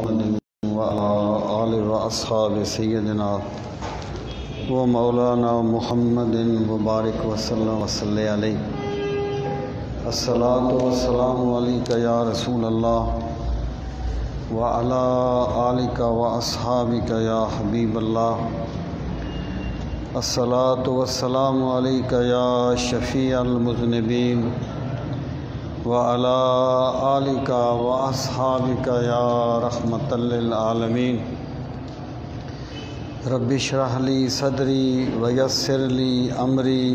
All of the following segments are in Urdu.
محمد وعلى آل وأصحاب سيدنا ومولانا محمد وبارك وسلم وصلی علیہ الصلاۃ والسلام علیک یا رسول اللہ وعلى آلک واصحابک یا حبیب اللہ الصلاۃ والسلام علیک یا شفیع المذنبین وعلى آلک واصحابک یا رحمۃ للعالمین رب اشرح لی صدری ویسر لی امری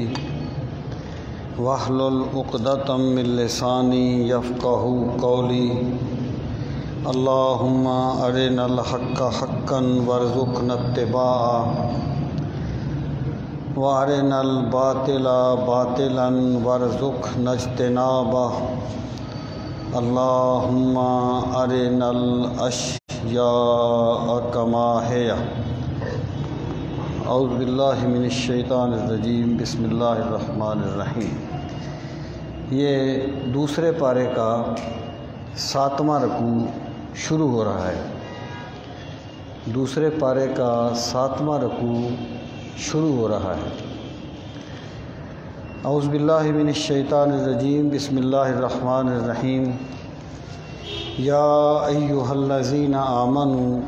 واحلل عقدۃ من لسانی یفقہوا قولی اللہم ارنا الحق حقا وارزقنا اتباعہ وارنا الباطل باطلا وارزقنا اجتنابہ اللہم ارنا الاشیاء کما ہی۔ اعوذ باللہ من الشیطان الرجیم، بسم اللہ الرحمن الرحیم۔ یہ دوسرے پارے کا 7واں رکوع شروع ہو رہا ہے۔ دوسرے پارے کا 7واں رکوع شروع ہو رہا ہے۔ اعوذ باللہ من الشیطان الرجیم، بسم اللہ الرحمن الرحیم۔ یا ایہا الذین آمنوا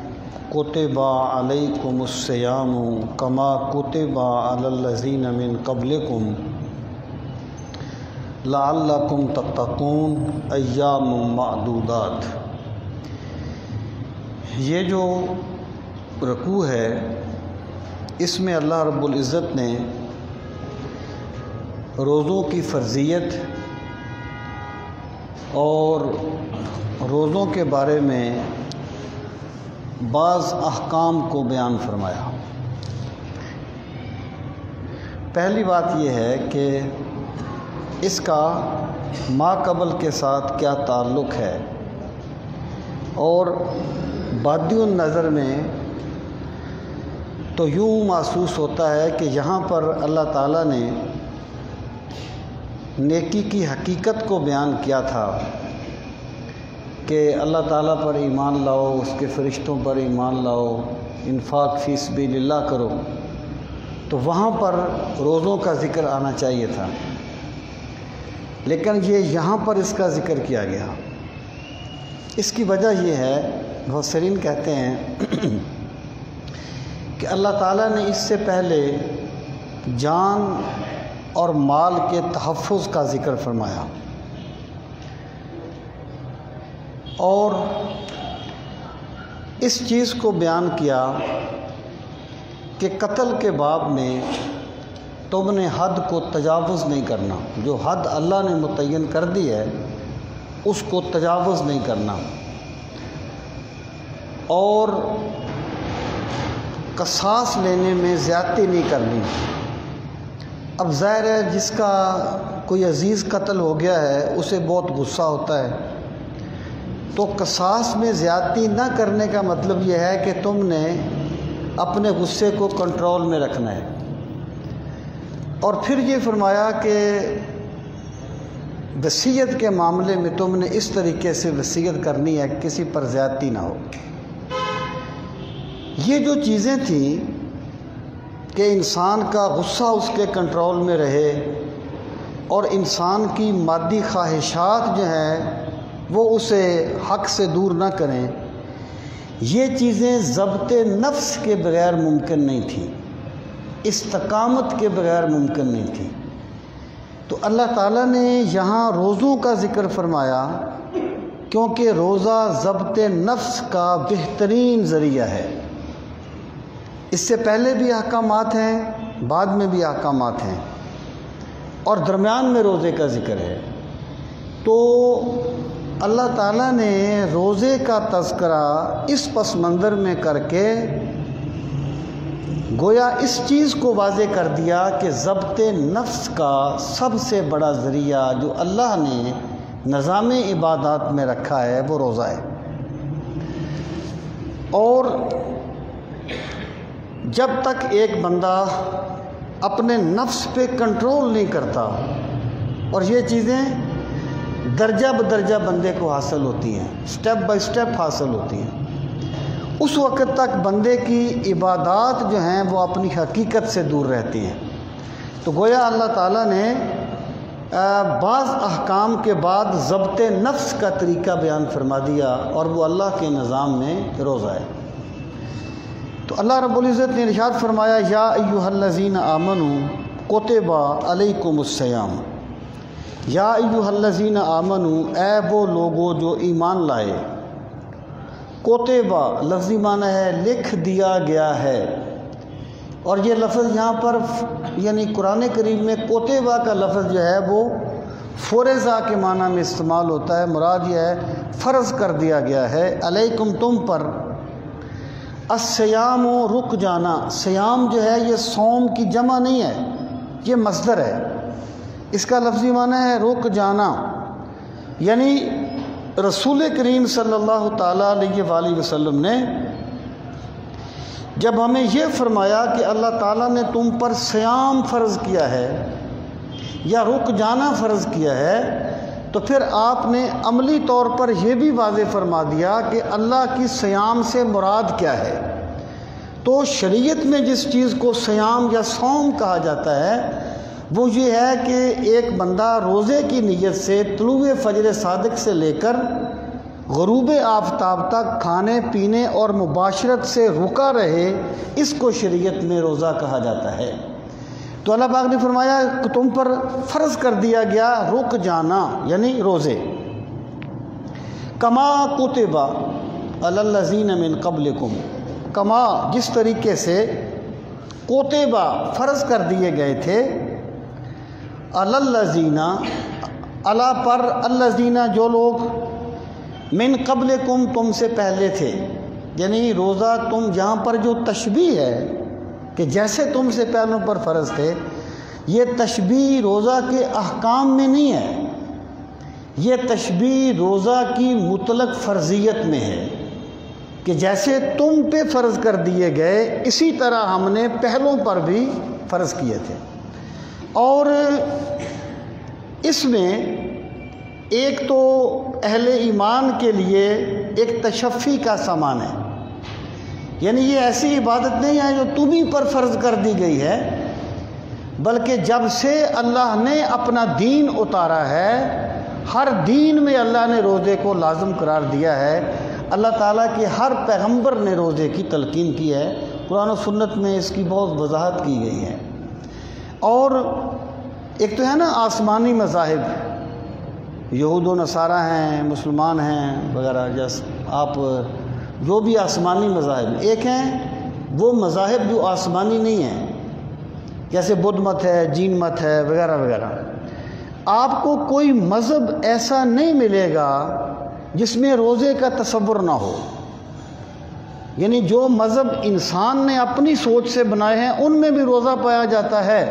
کتب علیکم الصیام کما کتب علی الذین من قبلکم لعلکم تتقون ایام معدودات۔ یہ جو رکوع ہے اس میں اللہ رب العزت نے روزوں کی فرضیت اور روزوں کے بارے میں بعض احکام کو بیان فرمایا۔ پہلی بات یہ ہے کہ اس کا ما قبل کے ساتھ کیا تعلق ہے، اور بادی النظر میں تو یوں محسوس ہوتا ہے کہ یہاں پر اللہ تعالیٰ نے نیکی کی حقیقت کو بیان کیا تھا کہ اللہ تعالیٰ پر ایمان لاؤ، اس کے فرشتوں پر ایمان لاؤ، انفاق فی سبیل اللہ کرو، تو وہاں پر روزوں کا ذکر آنا چاہیے تھا، لیکن یہ یہاں پر اس کا ذکر کیا گیا۔ اس کی وجہ یہ ہے، مفسرین کہتے ہیں کہ اللہ تعالیٰ نے اس سے پہلے جان اور مال کے تحفظ کا ذکر فرمایا، اور اس چیز کو بیان کیا کہ قتل کے باب میں تم نے حد کو تجاوز نہیں کرنا، جو حد اللہ نے متعین کر دی ہے اس کو تجاوز نہیں کرنا، اور قصاص لینے میں زیادتی نہیں کرنی۔ اب ظاہر ہے جس کا کوئی عزیز قتل ہو گیا ہے اسے بہت غصہ ہوتا ہے، تو قصاص میں زیادتی نہ کرنے کا مطلب یہ ہے کہ تم نے اپنے غصے کو کنٹرول میں رکھنا ہے۔ اور پھر یہ فرمایا کہ وصیت کے معاملے میں تم نے اس طریقے سے وصیت کرنی ہے کہ کسی پر زیادتی نہ ہو۔ یہ جو چیزیں تھیں کہ انسان کا غصہ اس کے کنٹرول میں رہے اور انسان کی مادی خواہشات جو ہیں وہ اسے حق سے دور نہ کریں، یہ چیزیں ضبط نفس کے بغیر ممکن نہیں تھیں، استقامت کے بغیر ممکن نہیں تھی۔ تو اللہ تعالیٰ نے یہاں روزوں کا ذکر فرمایا کیونکہ روزہ ضبط نفس کا بہترین ذریعہ ہے۔ اس سے پہلے بھی احکامات ہیں، بعد میں بھی احکامات ہیں، اور درمیان میں روزے کا ذکر ہے۔ تو اللہ تعالیٰ نے روزے کا تذکرہ اس پس منظر میں کر کے گویا اس چیز کو واضح کر دیا کہ ضبط نفس کا سب سے بڑا ذریعہ جو اللہ نے نظام عبادات میں رکھا ہے وہ روزہ ہے۔ اور جب تک ایک بندہ اپنے نفس پہ کنٹرول نہیں کرتا، اور یہ چیزیں درجہ بدرجہ بندے کو حاصل ہوتی ہیں، سٹیپ بائی سٹیپ حاصل ہوتی ہیں، اس وقت تک بندے کی عبادات جو ہیں وہ اپنی حقیقت سے دور رہتی ہیں۔ تو گویا اللہ تعالیٰ نے بعض احکام کے بعد ضبط نفس کا طریقہ بیان فرما دیا، اور وہ اللہ کے نظام میں روزہ ہے۔ تو اللہ رب العزت نے ارشاد فرمایا یا ایھا الذین آمنوا کتب علیکم الصیام، یا ایھا الذین آمنوا اے وہ لوگو جو ایمان لائے، کوتبہ لفظی معنی ہے لکھ دیا گیا ہے، اور یہ لفظ یہاں پر یعنی قرآن کریم میں کوتبہ کا لفظ جو ہے وہ فرضہ کے معنی میں استعمال ہوتا ہے۔ مراد یہ ہے فرض کر دیا گیا ہے، علیکم تم پر، الصیام و رک جانا، سیام جو ہے یہ صوم کی جمع نہیں ہے، یہ مصدر ہے، اس کا لفظی معنی ہے رک جانا، یعنی رسول کریم صلی اللہ تعالیٰ علیہ وآلہ وسلم نے جب ہمیں یہ فرمایا کہ اللہ تعالیٰ نے تم پر صیام فرض کیا ہے یا رک جانا فرض کیا ہے، تو پھر آپ نے عملی طور پر یہ بھی واضح فرما دیا کہ اللہ کی صیام سے مراد کیا ہے۔ تو شریعت میں جس چیز کو صیام یا صوم کہا جاتا ہے وہ یہ ہے کہ ایک بندہ روزے کی نیت سے طلوع فجر صادق سے لے کر غروب آفتاب تک کھانے پینے اور مباشرت سے رکا رہے، اس کو شریعت میں روزہ کہا جاتا ہے۔ تو اللہ پاک نے فرمایا کہ تم پر فرض کر دیا گیا رک جانا یعنی روزے، کما کتب علی الذین من قبلکم، کما جس طریقے سے کتب فرض کر دیے گئے تھے، علی الذین علی پر، الذین جو لوگ، من قبلکم تم سے پہلے تھے، یعنی روزہ تم جہاں پر جو تشبیہ ہے کہ جیسے تم سے پہلوں پر فرض تھے، یہ تشبیہ روزہ کے احکام میں نہیں ہے، یہ تشبیہ روزہ کی مطلق فرضیت میں ہے کہ جیسے تم پہ فرض کر دیے گئے اسی طرح ہم نے پہلوں پر بھی فرض کیے تھے۔ اور اس میں ایک تو اہل ایمان کے لیے ایک تشفی کا سامان ہے، یعنی یہ ایسی عبادت نہیں ہے جو تمہیں پر فرض کر دی گئی ہے، بلکہ جب سے اللہ نے اپنا دین اتارا ہے، ہر دین میں اللہ نے روزے کو لازم قرار دیا ہے۔ اللہ تعالیٰ کے ہر پیغمبر نے روزے کی تلقین کی ہے، قرآن و سنت میں اس کی بہت وضاحت کی گئی ہے۔ اور ایک تو ہے نا آسمانی مذاہب، یہود و نصارہ ہیں، مسلمان ہیں وغیرہ، جیسے آپ جو بھی آسمانی مذاہب، ایک ہیں وہ مذاہب جو آسمانی نہیں ہیں، جیسے بدھ مت ہے، جین مت ہے وغیرہ وغیرہ۔ آپ کو کوئی مذہب ایسا نہیں ملے گا جس میں روزے کا تصور نہ ہو، یعنی جو مذہب انسان نے اپنی سوچ سے بنائے ہیں ان میں بھی روزہ پایا جاتا ہے۔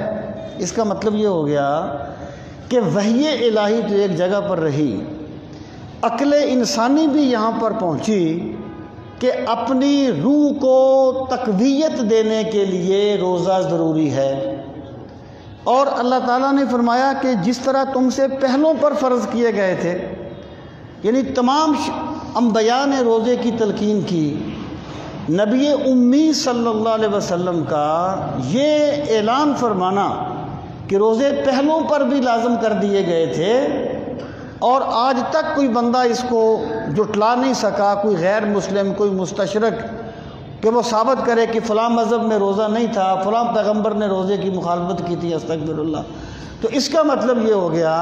اس کا مطلب یہ ہو گیا کہ وحی الہی تو ایک جگہ پر رہی، عقل انسانی بھی یہاں پر پہنچی کہ اپنی روح کو تقویت دینے کے لیے روزہ ضروری ہے۔ اور اللہ تعالیٰ نے فرمایا کہ جس طرح تم سے پہلوں پر فرض کیے گئے تھے، یعنی تمام انبیاء نے روزے کی تلقین کی، نبی امی صلی اللہ علیہ وسلم کا یہ اعلان فرمانا کہ روزے پہلوں پر بھی لازم کر دیے گئے تھے، اور آج تک کوئی بندہ اس کو جٹلا نہیں سکا، کوئی غیر مسلم، کوئی مستشرق، کہ وہ ثابت کرے کہ فلاں مذہب میں روزہ نہیں تھا، فلاں پیغمبر نے روزے کی مخالفت کی تھی، استغفر اللہ۔ تو اس کا مطلب یہ ہو گیا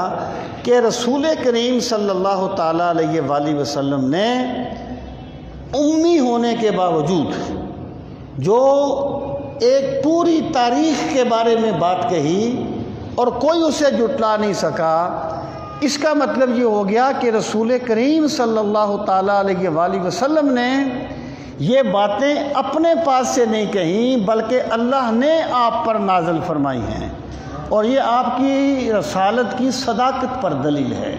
کہ رسول کریم صلی اللہ تعالیٰ علیہ وآلہ وسلم نے امی ہونے کے باوجود جو ایک پوری تاریخ کے بارے میں بات کہی اور کوئی اسے جٹلا نہیں سکا، اس کا مطلب یہ ہو گیا کہ رسول کریم صلی اللہ تعالیٰ علیہ وآلہ وسلم نے یہ باتیں اپنے پاس سے نہیں کہیں، بلکہ اللہ نے آپ پر نازل فرمائی ہیں، اور یہ آپ کی رسالت کی صداقت پر دلیل ہے۔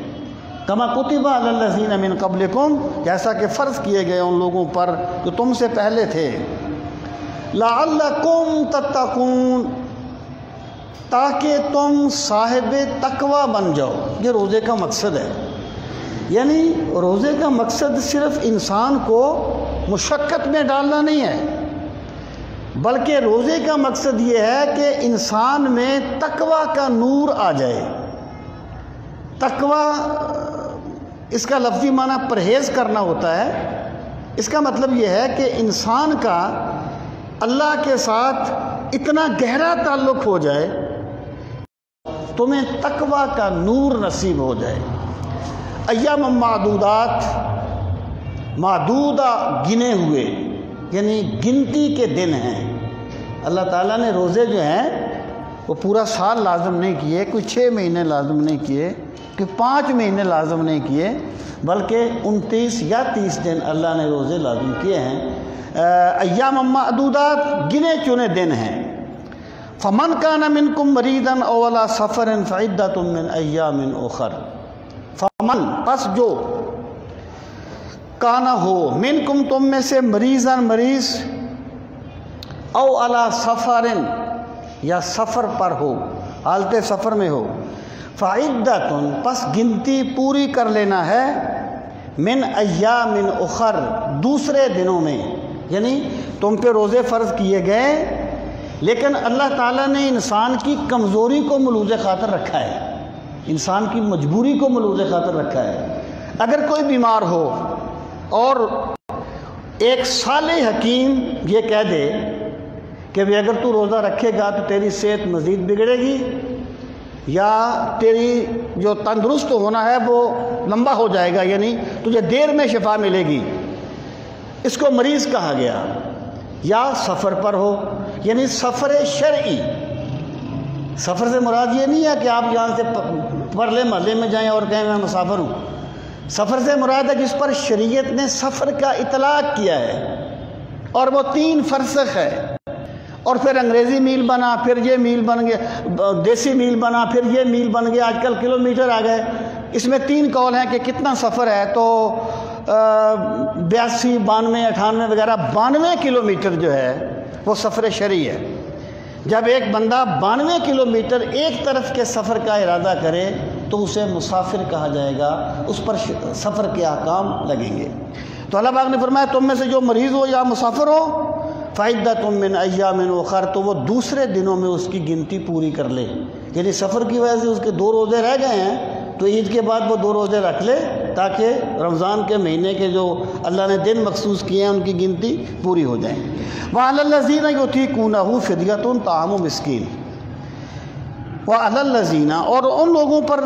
کما کتب علی الذین من قبلکم، جیسا کہ فرض کیے گئے ان لوگوں پر جو تم سے پہلے تھے، لعلکم تتقون، تاکہ تم صاحب تقوی بن جاؤ۔ یہ روزے کا مقصد ہے، یعنی روزے کا مقصد صرف انسان کو مشقت میں ڈالنا نہیں ہے، بلکہ روزے کا مقصد یہ ہے کہ انسان میں تقوی کا نور آ جائے۔ تقوی اس کا لفظی معنی پرہیز کرنا ہوتا ہے۔ اس کا مطلب یہ ہے کہ انسان کا اللہ کے ساتھ اتنا گہرا تعلق ہو جائے، تمہیں تقوی کا نور نصیب ہو جائے۔ ایام معدودات، معدودہ گنے ہوئے، یعنی گنتی کے دن ہیں۔ اللہ تعالیٰ نے روزے جو ہیں وہ پورا سال لازم نہیں کیے، کوئی 6 مہینے لازم نہیں کیے، کوئی 5 مہینے لازم نہیں کیے، بلکہ 29 یا 30 دن اللہ نے روزے لازم کیے ہیں۔ ایام معدودات گنے چنے دن ہیں۔ فمن کان منکم مریضا او علی سفر فعدۃ من ایام اخر، فمن پس جو کانا ہو منکم تم میں سے مریضاً مریض، او علی سفر یا سفر پر ہو، حالت سفر میں ہو، فعدۃ پس گنتی پوری کر لینا ہے، من ایام اخر دوسرے دنوں میں۔ یعنی تم پہ روزے فرض کیے گئے، لیکن اللہ تعالیٰ نے انسان کی کمزوری کو ملوذ خاطر رکھا ہے، انسان کی مجبوری کو ملوذ خاطر رکھا ہے۔ اگر کوئی بیمار ہو اور ایک صالح حکیم یہ کہہ دے کہ بھی اگر تو روزہ رکھے گا تو تیری صحت مزید بگڑے گی، یا تیری جو تندرست ہونا ہے وہ لمبا ہو جائے گا، یعنی تجھے دیر میں شفا ملے گی، اس کو مریض کہا گیا۔ یا سفر پر ہو، یعنی سفر شرعی۔ سفر سے مراد یہ نہیں ہے کہ آپ یہاں سے پرلے محلے میں جائیں اور کہیں میں مسافر ہوں۔ سفر سے مراد ہے جس پر شریعت نے سفر کا اطلاق کیا ہے، اور وہ 3 فرسخ ہے، اور پھر انگریزی میل بنا، پھر یہ میل بن گیا، دیسی میل بنا، پھر یہ میل بن گیا، آج کل کلومیٹر آ گئے۔ اس میں 3 قول ہیں کہ کتنا سفر ہے، تو 82، 92، 98 وغیرہ 92 کلومیٹر جو ہے وہ سفر شرعی ہے۔ جب ایک بندہ 92 کلومیٹر ایک طرف کے سفر کا ارادہ کرے تو اسے مسافر کہا جائے گا، اس پر سفر کے احکام لگیں گے۔ تو اللہ پاک نے فرمایا تم میں سے جو مریض ہو یا مسافر ہو، فعدۃ من ایام اخر، تو وہ دوسرے دنوں میں اس کی گنتی پوری کر لے۔ یعنی سفر کی وجہ سے اس کے 2 روزے رہ گئے ہیں، تو عید کے بعد وہ 2 روزے رکھ لے، تاکہ رمضان کے مہینے کے جو اللہ نے دن مخصوص کیے ہیں ان کی گنتی پوری ہو جائیں۔ وَعَلَى الَّذِينَ يُطِيقُونَهُ فِدْيَةٌ طَعَامُ مِسْكِينٍ، وَعَلَى الَّذِينَ اور ان لوگوں پر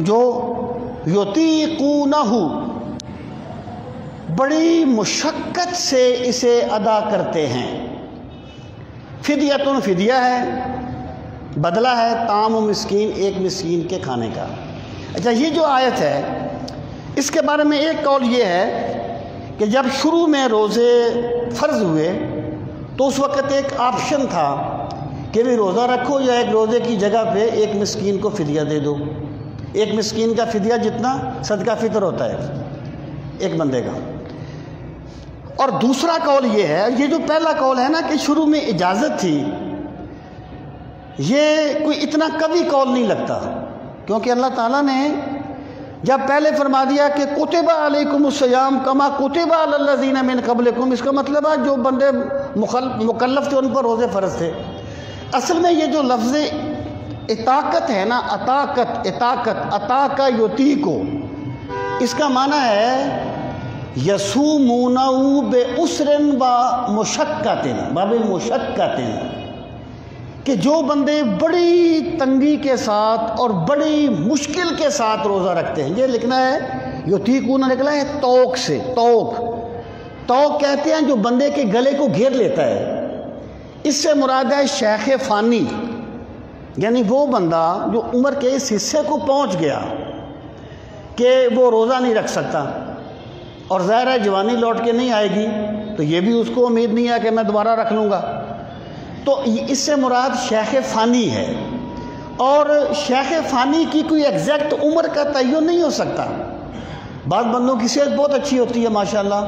جو يُطِيقُونَهُ بڑی مشقت سے اسے ادا کرتے ہیں۔ فدیۃ فدیہ ہے، بدلہ ہے، طعام مسکین ایک مسکین کے کھانے کا۔ اچھا، یہ جو آیت ہے اس کے بارے میں ایک قول یہ ہے کہ جب شروع میں روزے فرض ہوئے تو اس وقت ایک آپشن تھا کہ بھی روزہ رکھو یا ایک روزے کی جگہ پہ ایک مسکین کو فدیہ دے دو۔ ایک مسکین کا فدیہ جتنا صدقہ فطر ہوتا ہے ایک بندے کا۔ اور دوسرا قول یہ ہے، یہ جو پہلا قول ہے نا کہ شروع میں اجازت تھی، یہ کوئی اتنا قوی قول نہیں لگتا، کیونکہ اللہ تعالیٰ نے جب پہلے فرما دیا کہ کتب علیکم الصیام کما کتب علی الذین من قبلکم، اس کا مطلب ہے جو بندے مکلف تھے ان پر روزے فرض تھے۔ اصل میں یہ جو لفظ اطاقت ہے نا، اطاقت عطا یطیقو، اس کا معنی ہے یصومونہ بعسر و مشقۃ، باب مشقۃ، کہ جو بندے بڑی تنگی کے ساتھ اور بڑی مشکل کے ساتھ روزہ رکھتے ہیں۔ یہ لکھنا ہے یطیقون، نکلا ہے توق سے، توق کہتے ہیں جو بندے کے گلے کو گھیر لیتا ہے۔ اس سے مراد ہے شیخ فانی، یعنی وہ بندہ جو عمر کے اس حصے کو پہنچ گیا کہ وہ روزہ نہیں رکھ سکتا، اور ظاہر ہے جوانی لوٹ کے نہیں آئے گی، تو یہ بھی اس کو امید نہیں ہے کہ میں دوبارہ رکھ لوں گا، تو اس سے مراد شیخ فانی ہے۔ اور شیخ فانی کی کوئی ایگزیکٹ عمر کا تعین نہیں ہو سکتا۔ بعض بندوں کی صحت بہت اچھی ہوتی ہے ماشاءاللہ،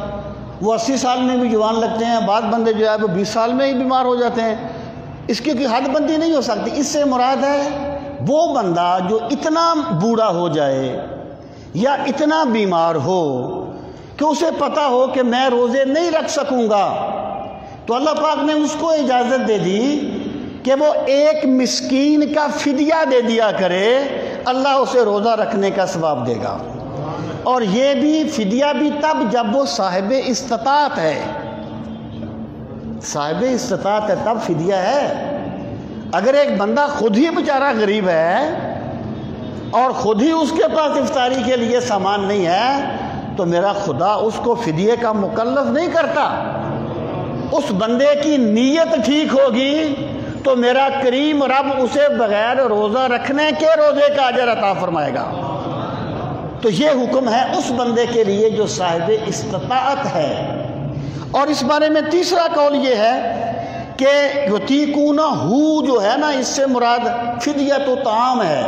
وہ 80 سال میں بھی جوان لگتے ہیں، بعض بندے جو ہے وہ 20 سال میں ہی بیمار ہو جاتے ہیں۔ اس کی کوئی حد بندی نہیں ہو سکتی۔ اس سے مراد ہے وہ بندہ جو اتنا بوڑھا ہو جائے یا اتنا بیمار ہو کہ اسے پتہ ہو کہ میں روزے نہیں رکھ سکوں گا، تو اللہ پاک نے اس کو اجازت دے دی کہ وہ ایک مسکین کا فدیہ دے دیا کرے، اللہ اسے روزہ رکھنے کا ثواب دے گا۔ اور یہ بھی فدیہ بھی تب جب وہ صاحب استطاعت ہے، صاحب استطاعت ہے تب فدیہ ہے۔ اگر ایک بندہ خود ہی بیچارہ غریب ہے اور خود ہی اس کے پاس افطاری کے لیے سامان نہیں ہے، تو میرا خدا اس کو فدیے کا مکلف نہیں کرتا۔ اس بندے کی نیت ٹھیک ہوگی تو میرا کریم رب اسے بغیر روزہ رکھنے کے روزے کا اجر عطا فرمائے گا۔ تو یہ حکم ہے اس بندے کے لیے جو صاحب استطاعت ہے۔ اور اس بارے میں تیسرا قول یہ ہے کہ یطیقونہ جو ہے نا، اس سے مراد فدیۃ طعام ہے،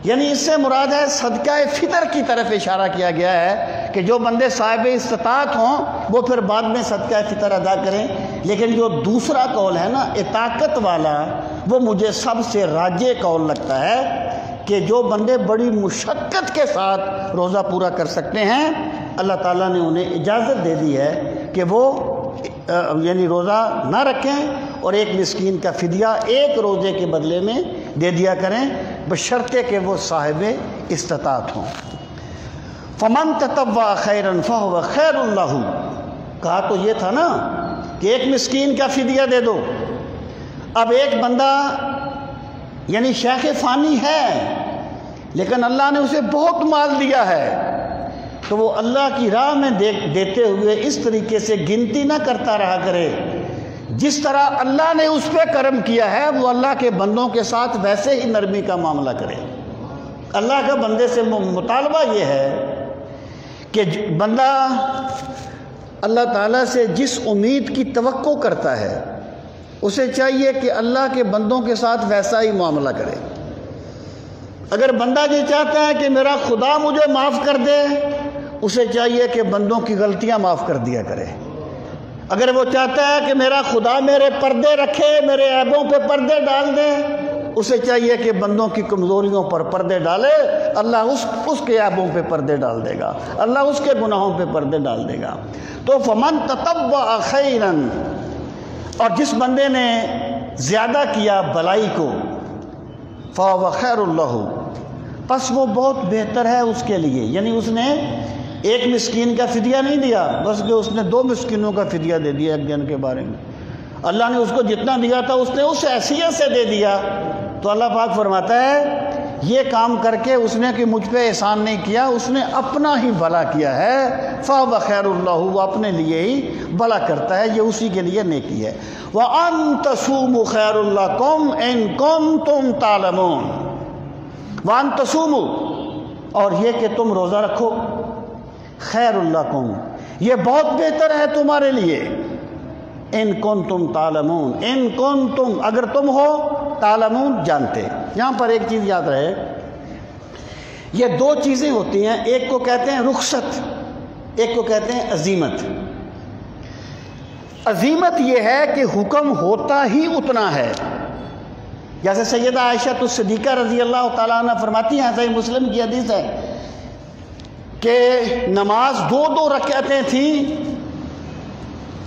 یعنی اس سے مراد ہے صدقہ فطر کی طرف اشارہ کیا گیا ہے کہ جو بندے صاحب استطاعت ہوں وہ پھر بعد میں صدقہ فطر ادا کریں۔ لیکن جو دوسرا قول ہے نا اطاقت والا، وہ مجھے سب سے راجح قول لگتا ہے کہ جو بندے بڑی مشقت کے ساتھ روزہ پورا کر سکتے ہیں، اللہ تعالیٰ نے انہیں اجازت دے دی ہے کہ وہ یعنی روزہ نہ رکھیں اور ایک مسکین کا فدیہ ایک روزے کے بدلے میں دے دیا کریں، بشرطے کہ وہ صاحب استطاعت ہوں۔ فمن تطوع خیرا فہو خیر لہ، کہا تو یہ تھا نا کہ ایک مسکین کا فدیہ دے دو۔ اب ایک بندہ یعنی شیخ فانی ہے لیکن اللہ نے اسے بہت مال دیا ہے، تو وہ اللہ کی راہ میں دیتے ہوئے اس طریقے سے گنتی نہ کرتا رہا کرے، جس طرح اللہ نے اس پہ کرم کیا ہے وہ اللہ کے بندوں کے ساتھ ویسے ہی نرمی کا معاملہ کرے۔ اللہ کا بندے سے مطالبہ یہ ہے کہ بندہ اللہ تعالیٰ سے جس امید کی توقع کرتا ہے اسے چاہیے کہ اللہ کے بندوں کے ساتھ ویسا ہی معاملہ کرے۔ اگر بندہ یہ چاہتا ہے کہ میرا خدا مجھے معاف کر دے، اسے چاہیے کہ بندوں کی غلطیاں معاف کر دیا کرے۔ اگر وہ چاہتا ہے کہ میرا خدا میرے پردے رکھے، میرے عیبوں پہ پردے ڈال دے، اسے چاہیے کہ بندوں کی کمزوریوں پر پردے ڈالے، اللہ اس کے عیبوں پہ پردے ڈال دے گا، اللہ اس کے گناہوں پہ پردے ڈال دے گا۔ تو فمن تطوع خیرا، اور جس بندے نے زیادہ کیا بلائی کو، فہو خیر لہ، پس وہ بہت بہتر ہے اس کے لیے۔ یعنی اس نے ایک مسکین کا فدیہ نہیں دیا، بس کہ اس نے 2 مسکینوں کا فدیہ دے دیا ایک دن کے بارے میں۔ اللہ نے اس کو جتنا دیا تھا اس نے اس حیثیت سے دے دیا، تو اللہ پاک فرماتا ہے یہ کام کر کے اس نے کہ مجھ پہ احسان نہیں کیا، اس نے اپنا ہی بھلا کیا ہے۔ فَهُوَ خَيْرٌ لَهُ، وہ اپنے لیے ہی بھلا کرتا ہے، یہ اسی کے لیے نیکی ہے۔ وَأَن تَصُومُوا خَيْرٌ لَكُمْ إِن كُنتُمْ تَعْلَمُونَ، وَأَن تَصُومُوا، اور یہ کہ تم روزہ رکھو، خیر لکم، یہ بہت بہتر ہے تمہارے لیے، ان کنتم تعلمون، ان کنتم، اگر تم ہو، تعلمون، جانتے۔ یہاں پر ایک چیز یاد رہے، یہ 2 چیزیں ہوتی ہیں، ایک کو کہتے ہیں رخصت، ایک کو کہتے ہیں عزیمت۔ عزیمت یہ ہے کہ حکم ہوتا ہی اتنا ہے، جیسے سیدہ عائشہ الصدیقہ رضی اللہ تعالیٰ عنہ فرماتی ہیں، صحیح مسلم کی حدیث ہے کہ نماز 2 رکعتیں تھیں،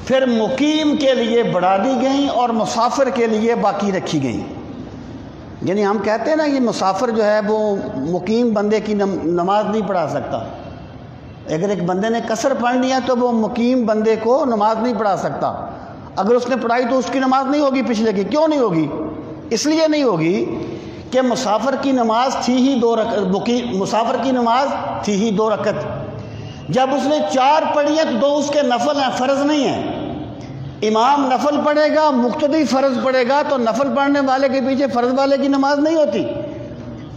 پھر مقیم کے لیے بڑھا دی گئیں اور مسافر کے لیے باقی رکھی گئیں۔ یعنی ہم کہتے ہیں نا یہ مسافر جو ہے وہ مقیم بندے کی نماز نہیں پڑھا سکتا، اگر ایک بندے نے قصر پڑھنی ہے تو وہ مقیم بندے کو نماز نہیں پڑھا سکتا، اگر اس نے پڑھائی تو اس کی نماز نہیں ہوگی پچھلے کی۔ کیوں نہیں ہوگی؟ اس لیے نہیں ہوگی کہ مسافر کی نماز تھی ہی 2 رکعت، مسافر کی نماز تھی ہی 2 رکعت، جب اس نے 4 پڑھی ہے تو 2 اس کے نفل ہیں، فرض نہیں ہیں۔ امام نفل پڑھے گا، مقتدی فرض پڑھے گا، تو نفل پڑھنے والے کے پیچھے فرض والے کی نماز نہیں ہوتی۔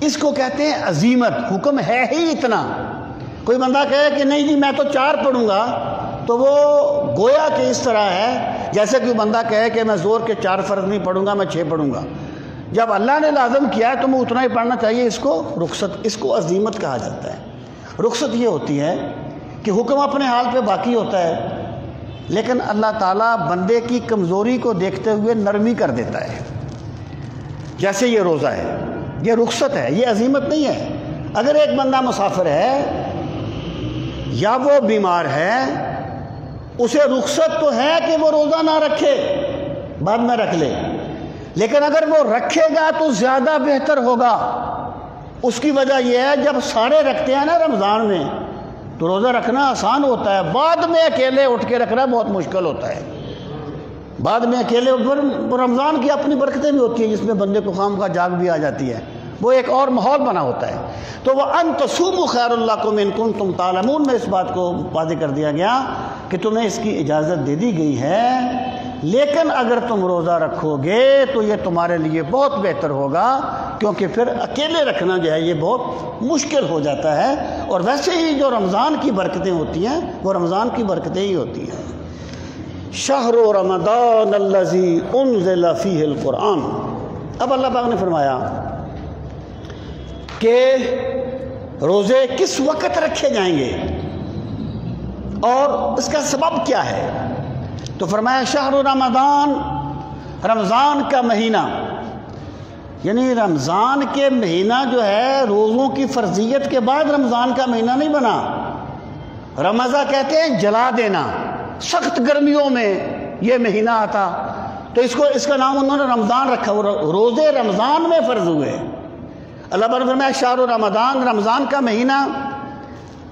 اس کو کہتے ہیں عزیمت، حکم ہے ہی اتنا۔ کوئی بندہ کہے کہ نہیں جی میں تو 4 پڑھوں گا، تو وہ گویا کہ اس طرح ہے جیسے کوئی بندہ کہے کہ میں زور کے 4 فرض نہیں پڑھوں گا، میں 6 پڑھوں گا۔ جب اللہ نے لازم کیا ہے تو میں اتنا ہی پڑھنا چاہیے، اس کو رخصت، اس کو عزیمت کہا جاتا ہے۔ رخصت یہ ہوتی ہے کہ حکم اپنے حال پہ باقی ہوتا ہے، لیکن اللہ تعالیٰ بندے کی کمزوری کو دیکھتے ہوئے نرمی کر دیتا ہے، جیسے یہ روزہ ہے، یہ رخصت ہے، یہ عزیمت نہیں ہے۔ اگر ایک بندہ مسافر ہے یا وہ بیمار ہے، اسے رخصت تو ہے کہ وہ روزہ نہ رکھے، بعد میں رکھ لے، لیکن اگر وہ رکھے گا تو زیادہ بہتر ہوگا۔ اس کی وجہ یہ ہے جب سارے رکھتے ہیں نا رمضان میں تو روزہ رکھنا آسان ہوتا ہے، بعد میں اکیلے اٹھ کے رکھنا بہت مشکل ہوتا ہے۔ بعد میں اکیلے رمضان کی اپنی برکتیں بھی ہوتی ہیں جس میں بندے کو خام کا جاگ بھی آ جاتی ہے، وہ ایک اور ماحول بنا ہوتا ہے۔ تو وَأَن تَصُومُوا خَيْرٌ لَكُمْ إِن كُنتُمْ تَعْلَمُونَ میں اس بات کو واضح کر دیا گیا کہ تمہیں اس کی اجازت دے دی گئی ہے، لیکن اگر تم روزہ رکھو گے تو یہ تمہارے لیے بہت بہتر ہوگا، کیونکہ پھر اکیلے رکھنا جو ہے یہ بہت مشکل ہو جاتا ہے، اور ویسے ہی جو رمضان کی برکتیں ہوتی ہیں وہ رمضان کی برکتیں ہی ہوتی ہیں۔ شہر رمضان الذی انزل فیہ القرآن۔ اب اللہ پاک نے فرمایا کہ روزے کس وقت رکھے جائیں گے اور اس کا سبب کیا ہے، تو فرمایا شہر رمضان، رمضان کا مہینہ، یعنی رمضان کے مہینہ جو ہے روزوں کی فرضیت کے بعد رمضان کا مہینہ نہیں بنا۔ رمضان کہتے ہیں جلا دینا، سخت گرمیوں میں یہ مہینہ آتا تو اس کا نام انہوں نے رمضان رکھا، روزے رمضان میں فرض ہوئے۔ اللہ تعالیٰ نے فرمایا شہر رمضان، رمضان کا مہینہ،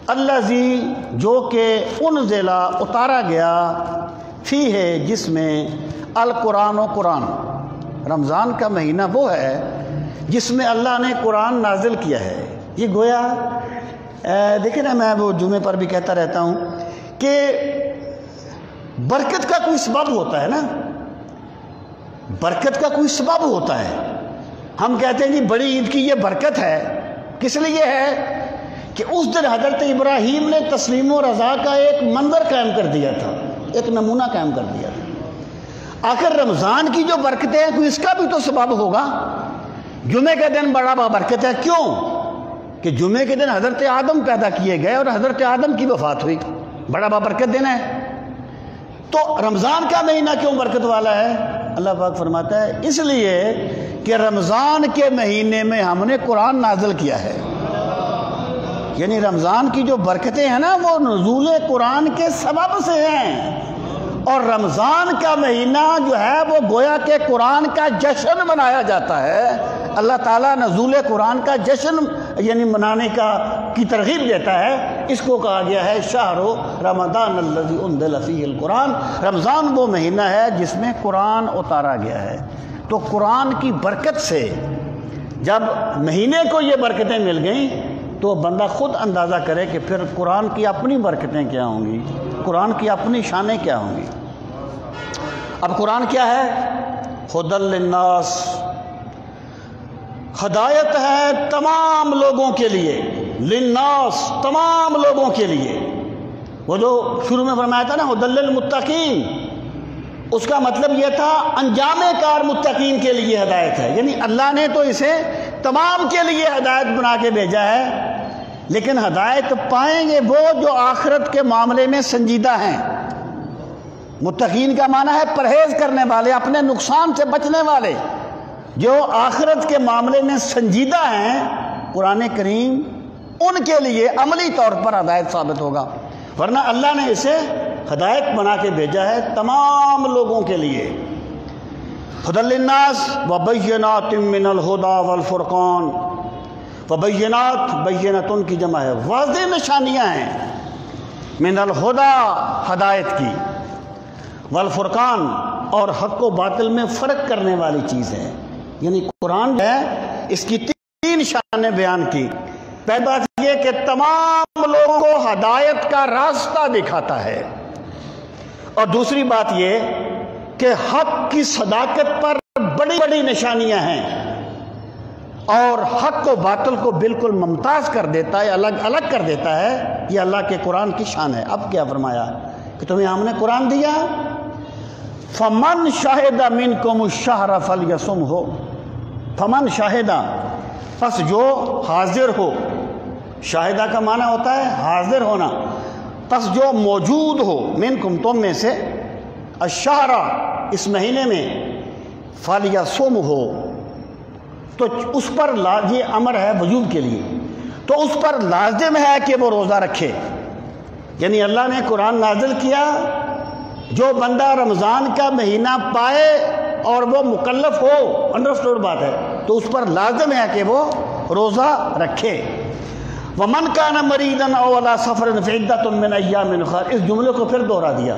الذی جو کہ انزل اتارا گیا، فی ہے جس میں القرآن و قرآن، رمضان کا مہینہ وہ ہے جس میں اللہ نے قرآن نازل کیا ہے۔ یہ گویا دیکھیں نا، میں وہ جمعے پر بھی کہتا رہتا ہوں کہ برکت کا کوئی سبب ہوتا ہے نا، برکت کا کوئی سبب ہوتا ہے۔ ہم کہتے ہیں جی بڑی عید کی یہ برکت ہے، کس لیے ہے کہ اس دن حضرت ابراہیم نے تسلیم و رضا کا ایک منظر قائم کر دیا تھا، ایک نمونہ قائم کر دیا تھا۔ آخر رمضان کی جو برکتیں ہیں کوئی اس کا بھی تو سبب ہوگا۔ جمعے کے دن بڑا برکت ہے، کیوں کہ جمعے کے دن حضرت آدم پیدا کیے گئے اور حضرت آدم کی وفات ہوئی، بڑا برکت دن ہے۔ تو رمضان کا مہینہ کیوں برکت والا ہے؟ اللہ پاک فرماتا ہے اس لیے کہ رمضان کے مہینے میں ہم نے قرآن نازل کیا ہے، یعنی رمضان کی جو برکتیں ہیں نا وہ نزول قرآن کے سبب سے ہیں، اور رمضان کا مہینہ جو ہے وہ گویا کہ قرآن کا جشن منایا جاتا ہے۔ اللہ تعالیٰ نزول قرآن کا جشن یعنی منانے کی ترغیب دیتا ہے۔ اس کو کہا گیا ہے شہر رمضان الذی انزل فیہ القرآن، رمضان وہ مہینہ ہے جس میں قرآن اتارا گیا ہے۔ تو قرآن کی برکت سے جب مہینے کو یہ برکتیں مل گئیں تو بندہ خود اندازہ کرے کہ پھر قرآن کی اپنی برکتیں کیا ہوں گی، قرآن کی اپنی شانیں کیا ہوں گی۔ اب قرآن کیا ہے؟ ہدی للناس، ہدایت ہے تمام لوگوں کے لیے، للناس تمام لوگوں کے لیے۔ وہ جو شروع میں فرمایا تھا نا ہدی للمتقین، اس کا مطلب یہ تھا انجام کار متقین کے لیے ہدایت ہے، یعنی اللہ نے تو اسے تمام کے لیے ہدایت بنا کے بھیجا ہے، لیکن ہدایت پائیں گے وہ جو آخرت کے معاملے میں سنجیدہ ہیں۔ متقین کا معنی ہے پرہیز کرنے والے، اپنے نقصان سے بچنے والے، جو آخرت کے معاملے میں سنجیدہ ہیں۔ قرآن کریم ان کے لیے عملی طور پر ہدایت ثابت ہوگا، ورنہ اللہ نے اسے ہدایت بنا کے بھیجا ہے تمام لوگوں کے لیے۔ ہدی للناس وبینات من الہدی والفرقان، وبینات بینتن کی جمع ہے، واضح نشانیاں ہیں، من الہدی ہدایت کی، والفرقان اور حق و باطل میں فرق کرنے والی چیز ہے۔ یعنی قرآن جو ہے اس کی تین شانیں بیان کی۔ پہلی بات یہ کہ تمام لوگوں کو ہدایت کا راستہ دکھاتا ہے، اور دوسری بات یہ کہ حق کی صداقت پر بڑی بڑی نشانیاں ہیں، اور حق و باطل کو بالکل ممتاز کر دیتا ہے، الگ الگ کر دیتا ہے۔ یہ اللہ کے قرآن کی شان ہے۔ اب کیا فرمایا کہ تمہیں ہم نے قرآن دیا، فمن شاہد منکم الشہر فلیصمہ، فمن شاہدہ، پس جو حاضر ہو، شاہدہ کا معنی ہوتا ہے حاضر ہونا، پس جو موجود ہو، منکم تم میں سے، الشہر اس مہینے میں، فلیصمہ تو اس پر یہ امر ہے وجوب کے لیے، تو اس پر لازم ہے کہ وہ روزہ رکھے۔ یعنی اللہ نے قرآن نازل کیا، جو بندہ رمضان کا مہینہ پائے اور وہ مکلف ہو، انڈرسٹوڈ بات ہے، تو اس پر لازم ہے کہ وہ روزہ رکھے۔ وَمَنْ كَانَ مَرِيضًا أَوْ عَلَىٰ سَفَرٍ فَعِدَّةٌ مِّنْ أَيَّامٍ أُخَرَ، اس جملے کو پھر دوہرا دیا۔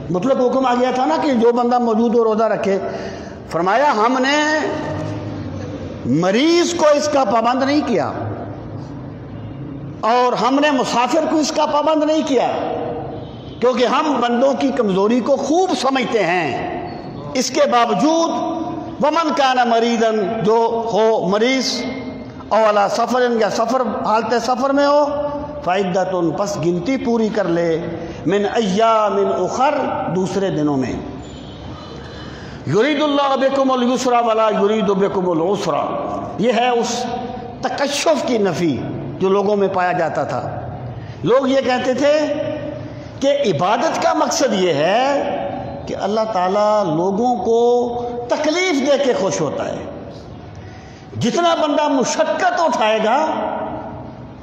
مطلب حکم آ گیا تھا نا کہ جو بندہ موجود ہو روزہ رکھے، فرمایا ہم نے مریض کو اس کا پابند نہیں کیا اور ہم نے مسافر کو اس کا پابند نہیں کیا، کیونکہ ہم بندوں کی کمزوری کو خوب سمجھتے ہیں۔ اس کے باوجود وَمَنْ كَانَ مَرِيضًا، جو ہو مریض، او علی سفر، یا سفر حالت سفر میں ہو، فعدۃ، پس گنتی پوری کر لے، من ایام اخر، دوسرے دنوں میں۔ یرید اللہ بکم الیسر ولا یرید بکم العسر، یہ ہے اس تکشف کی نفی جو لوگوں میں پایا جاتا تھا۔ لوگ یہ کہتے تھے کہ عبادت کا مقصد یہ ہے کہ اللہ تعالیٰ لوگوں کو تکلیف دے کے خوش ہوتا ہے، جتنا بندہ مشقت اٹھائے گا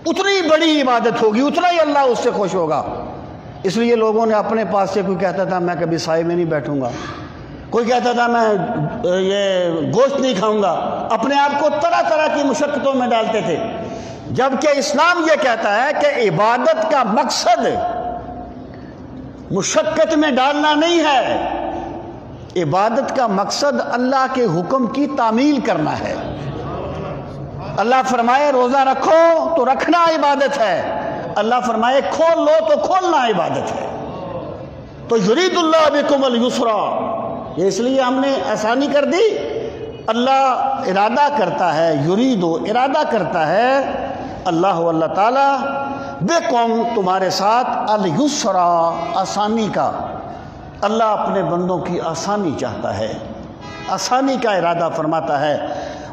اتنی بڑی عبادت ہوگی، اتنا ہی اللہ اس سے خوش ہوگا۔ اس لیے لوگوں نے اپنے پاس سے، کوئی کہتا تھا میں کبھی سائے میں نہیں بیٹھوں گا، کوئی کہتا تھا میں یہ گوشت نہیں کھاؤں گا، اپنے آپ کو طرح طرح کی مشقتوں میں ڈالتے تھے، جبکہ اسلام یہ کہتا ہے کہ عبادت کا مقصد مشقت میں ڈالنا نہیں ہے، عبادت کا مقصد اللہ کے حکم کی تعمیل کرنا ہے۔ اللہ فرمائے روزہ رکھو تو رکھنا عبادت ہے، اللہ فرمائے کھول لو تو کھولنا عبادت ہے۔ تو یرید اللہ بکم الیسر، یہ اس لیے ہم نے آسانی کر دی، اللہ ارادہ کرتا ہے، یرید ارادہ کرتا ہے اللہ تعالیٰ بکم تمہارے ساتھ الیسر، آسانی کا۔ اللہ اپنے بندوں کی آسانی چاہتا ہے، آسانی کا ارادہ فرماتا ہے۔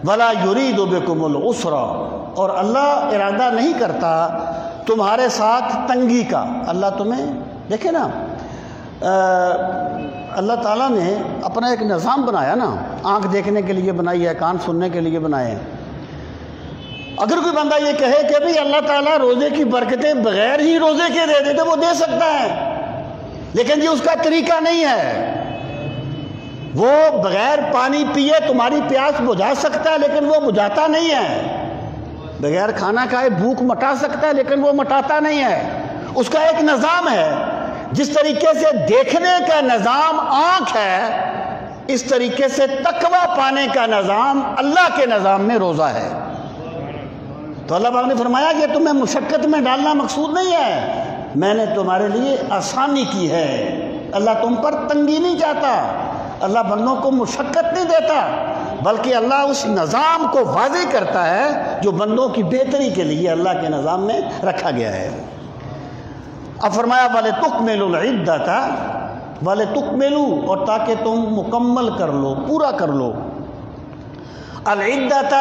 ولا یرید بکم العسر، اور اللہ ارادہ نہیں کرتا تمہارے ساتھ تنگی کا۔ اللہ تمہیں دیکھیں نا، اللہ تعالیٰ نے اپنا ایک نظام بنایا نا، آنکھ دیکھنے کے لیے بنائی ہے، کان سننے کے لیے بنائے ہیں۔ اگر کوئی بندہ یہ کہے کہ بھئی اللہ تعالیٰ روزے کی برکتیں بغیر ہی روزے کے دے دے، تو وہ دے سکتا ہے، لیکن یہ اس کا طریقہ نہیں ہے۔ وہ بغیر پانی پیے تمہاری پیاس بجھا سکتا ہے، لیکن وہ بجھاتا نہیں ہے۔ بغیر کھانا کھائے بھوک مٹا سکتا ہے، لیکن وہ مٹاتا نہیں ہے۔ اس کا ایک نظام ہے۔ جس طریقے سے دیکھنے کا نظام آنکھ ہے، اس طریقے سے تقویٰ پانے کا نظام اللہ کے نظام میں روزہ ہے۔ تو اللہ پاک نے فرمایا کہ تمہیں مشقت میں ڈالنا مقصود نہیں ہے، میں نے تمہارے لیے آسانی کی ہے۔ اللہ تم پر تنگی نہیں چاہتا، اللہ بندوں کو مشقت نہیں دیتا، بلکہ اللہ اس نظام کو واضح کرتا ہے جو بندوں کی بہتری کے لیے اللہ کے نظام میں رکھا گیا ہے۔ اب فرمایا وَلِتُكْمِلُوا الْعِدَّةَ، وَلِتُكْمِلُوا، اور تاکہ تم مکمل کر لو، پورا کر لو، العدۃ،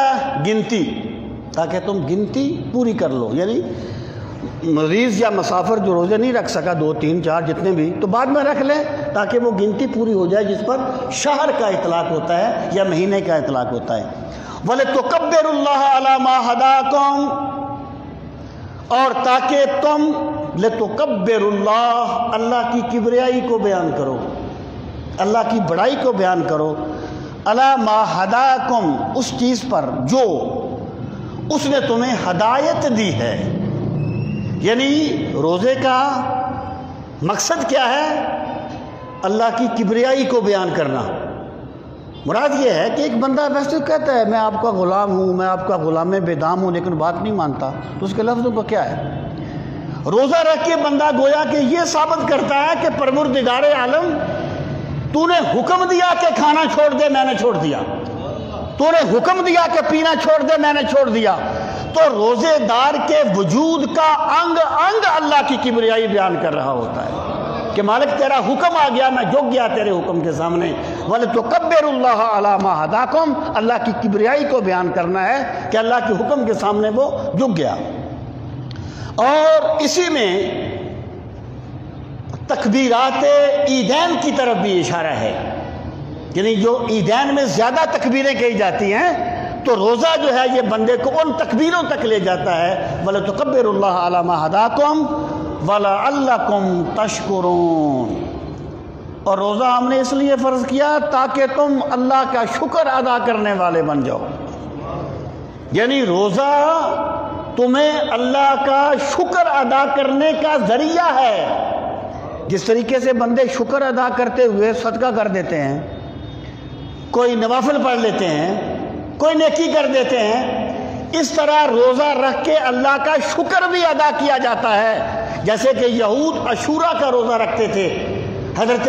گنتی، تاکہ تم گنتی پوری کر لو۔ یعنی مریض یا مسافر جو روزے نہیں رکھ سکا، 2 3 4 جتنے بھی، تو بعد میں رکھ لیں تاکہ وہ گنتی پوری ہو جائے، جس پر شہر کا اطلاق ہوتا ہے یا مہینے کا اطلاق ہوتا ہے۔ وَلِتُكَبِّرُوا اللَّهَ عَلَىٰ مَا هَدَاكُمْ، اور تاکہ تم لِتُكَبِّرُوا اللَّهَ، اللہ کی کبریائی کو بیان کرو، اللہ کی بڑائی کو بیان کرو، عَلَىٰ مَا هَدَاكُمْ، اس چیز پر جو اس نے تمہیں ہدایت دی ہے۔ یعنی روزے کا مقصد کیا ہے؟ اللہ کی کبریائی کو بیان کرنا۔ مراد یہ ہے کہ ایک بندہ ویسے کہتا ہے میں آپ کا غلام ہوں، میں آپ کا غلام بے دام ہوں، لیکن بات نہیں مانتا، تو اس کے لفظوں کا کیا ہے؟ روزہ رکھ کے بندہ گویا کہ یہ ثابت کرتا ہے کہ پروردگار عالم، تو نے حکم دیا کہ کھانا چھوڑ دے، میں نے چھوڑ دیا، تو نے حکم دیا کہ پینا چھوڑ دے، میں نے چھوڑ دیا۔ تو روزے دار کے وجود کا انگ انگ اللہ کی کبریائی بیان کر رہا ہوتا ہے کہ مالک تیرا حکم آ گیا، میں جھک گیا تیرے حکم کے سامنے۔ وَلِتُكَبِّرُوا اللَّهَ عَلَىٰ مَا هَدَاكُمْ، اللہ کی کبریائی کو بیان کرنا ہے کہ اللہ کے حکم کے سامنے وہ جھک گیا۔ اور اسی میں تکبیرات عیدین کی طرف بھی اشارہ ہے، یعنی جو عیدین میں زیادہ تکبیریں کہی جاتی ہیں، تو روزہ جو ہے یہ بندے کو ان تکبیروں تک لے جاتا ہے۔ وَلِتُكَبِّرُوا اللَّهَ عَلَىٰ مَا هَدَاكُمْ وَلَعَلَّكُمْ تَشْكُرُونَ، اور روزہ ہم نے اس لیے فرض کیا تاکہ تم اللہ کا شکر ادا کرنے والے بن جاؤ. یعنی روزہ تمہیں اللہ کا شکر ادا کرنے کا ذریعہ ہے. جس طریقے سے بندے شکر ادا کرتے ہوئے صدقہ کر دیتے ہیں، کوئی نوافل پڑھ لیتے ہیں، کوئی نیکی کر دیتے ہیں، اس طرح روزہ رکھ کے اللہ کا شکر بھی ادا کیا جاتا ہے. جیسے کہ یہود عاشورہ کا روزہ رکھتے تھے. حضرت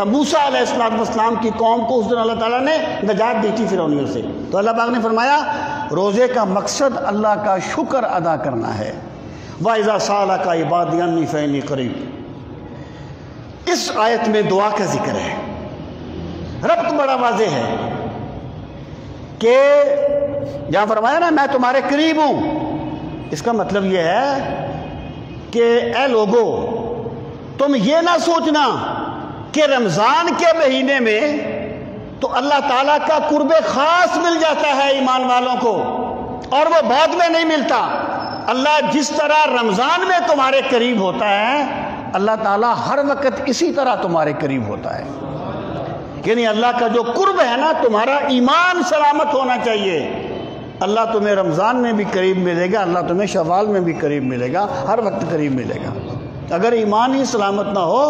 موسیٰ علیہ السلام کی قوم کو اس دن اللہ تعالیٰ نے نجات دی تھی فرعونیوں سے. تو اللہ پاک نے فرمایا روزے کا مقصد اللہ کا شکر ادا کرنا ہے. وَإِذَا سَأَلَكَ عِبَادِي عَنِّي فَإِنِّي قَرِيبٌ. اس آیت میں دعا کا ذکر ہے. ربط بڑا واضح ہے کہ جہاں فرمایا نا میں تمہارے قریب ہوں، اس کا مطلب یہ ہے کہ اے لوگو تم یہ نہ سوچنا کہ رمضان کے مہینے میں تو اللہ تعالیٰ کا قرب خاص مل جاتا ہے ایمان والوں کو اور وہ بعد میں نہیں ملتا. اللہ جس طرح رمضان میں تمہارے قریب ہوتا ہے، اللہ تعالیٰ ہر وقت اسی طرح تمہارے قریب ہوتا ہے. یعنی اللہ کا جو قرب ہے نا، تمہارا ایمان سلامت ہونا چاہیے. اللہ تمہیں رمضان میں بھی قریب ملے گا، اللہ تمہیں شوال میں بھی قریب ملے گا، ہر وقت قریب ملے گا. اگر ایمان ہی سلامت نہ ہو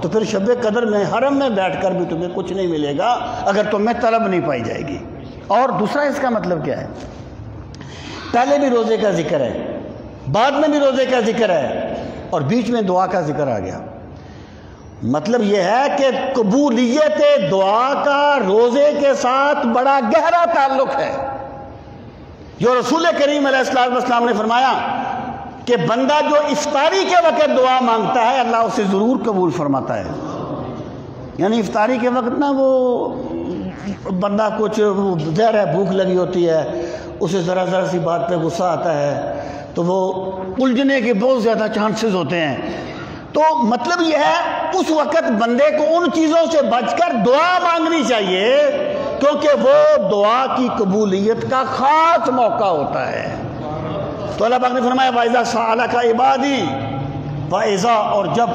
تو پھر شب قدر میں حرم میں بیٹھ کر بھی تمہیں کچھ نہیں ملے گا اگر تمہیں طلب نہیں پائی جائے گی. اور دوسرا اس کا مطلب کیا ہے؟ پہلے بھی روزے کا ذکر ہے، بعد میں بھی روزے کا ذکر ہے، اور بیچ میں دعا کا ذکر آ گیا. مطلب یہ ہے کہ قبولیت دعا کا روزے کے ساتھ بڑا گہرا تعلق ہے. جو رسول کریم علیہ السلام نے فرمایا کہ بندہ جو افطاری کے وقت دعا مانگتا ہے اللہ اسے ضرور قبول فرماتا ہے. یعنی افطاری کے وقت نا وہ بندہ کچھ ظاہر ہے بھوک لگی ہوتی ہے، اسے ذرا سی بات پہ غصہ آتا ہے تو وہ الجھنے کے بہت زیادہ چانسز ہوتے ہیں. تو مطلب یہ ہے اس وقت بندے کو ان چیزوں سے بچ کر دعا مانگنی چاہیے کیونکہ وہ دعا کی قبولیت کا خاص موقع ہوتا ہے. تو اللہ پاک نے فرمایا وَإِذَا سَأَلَكَ عِبَادِي، وَإِذَا اور جب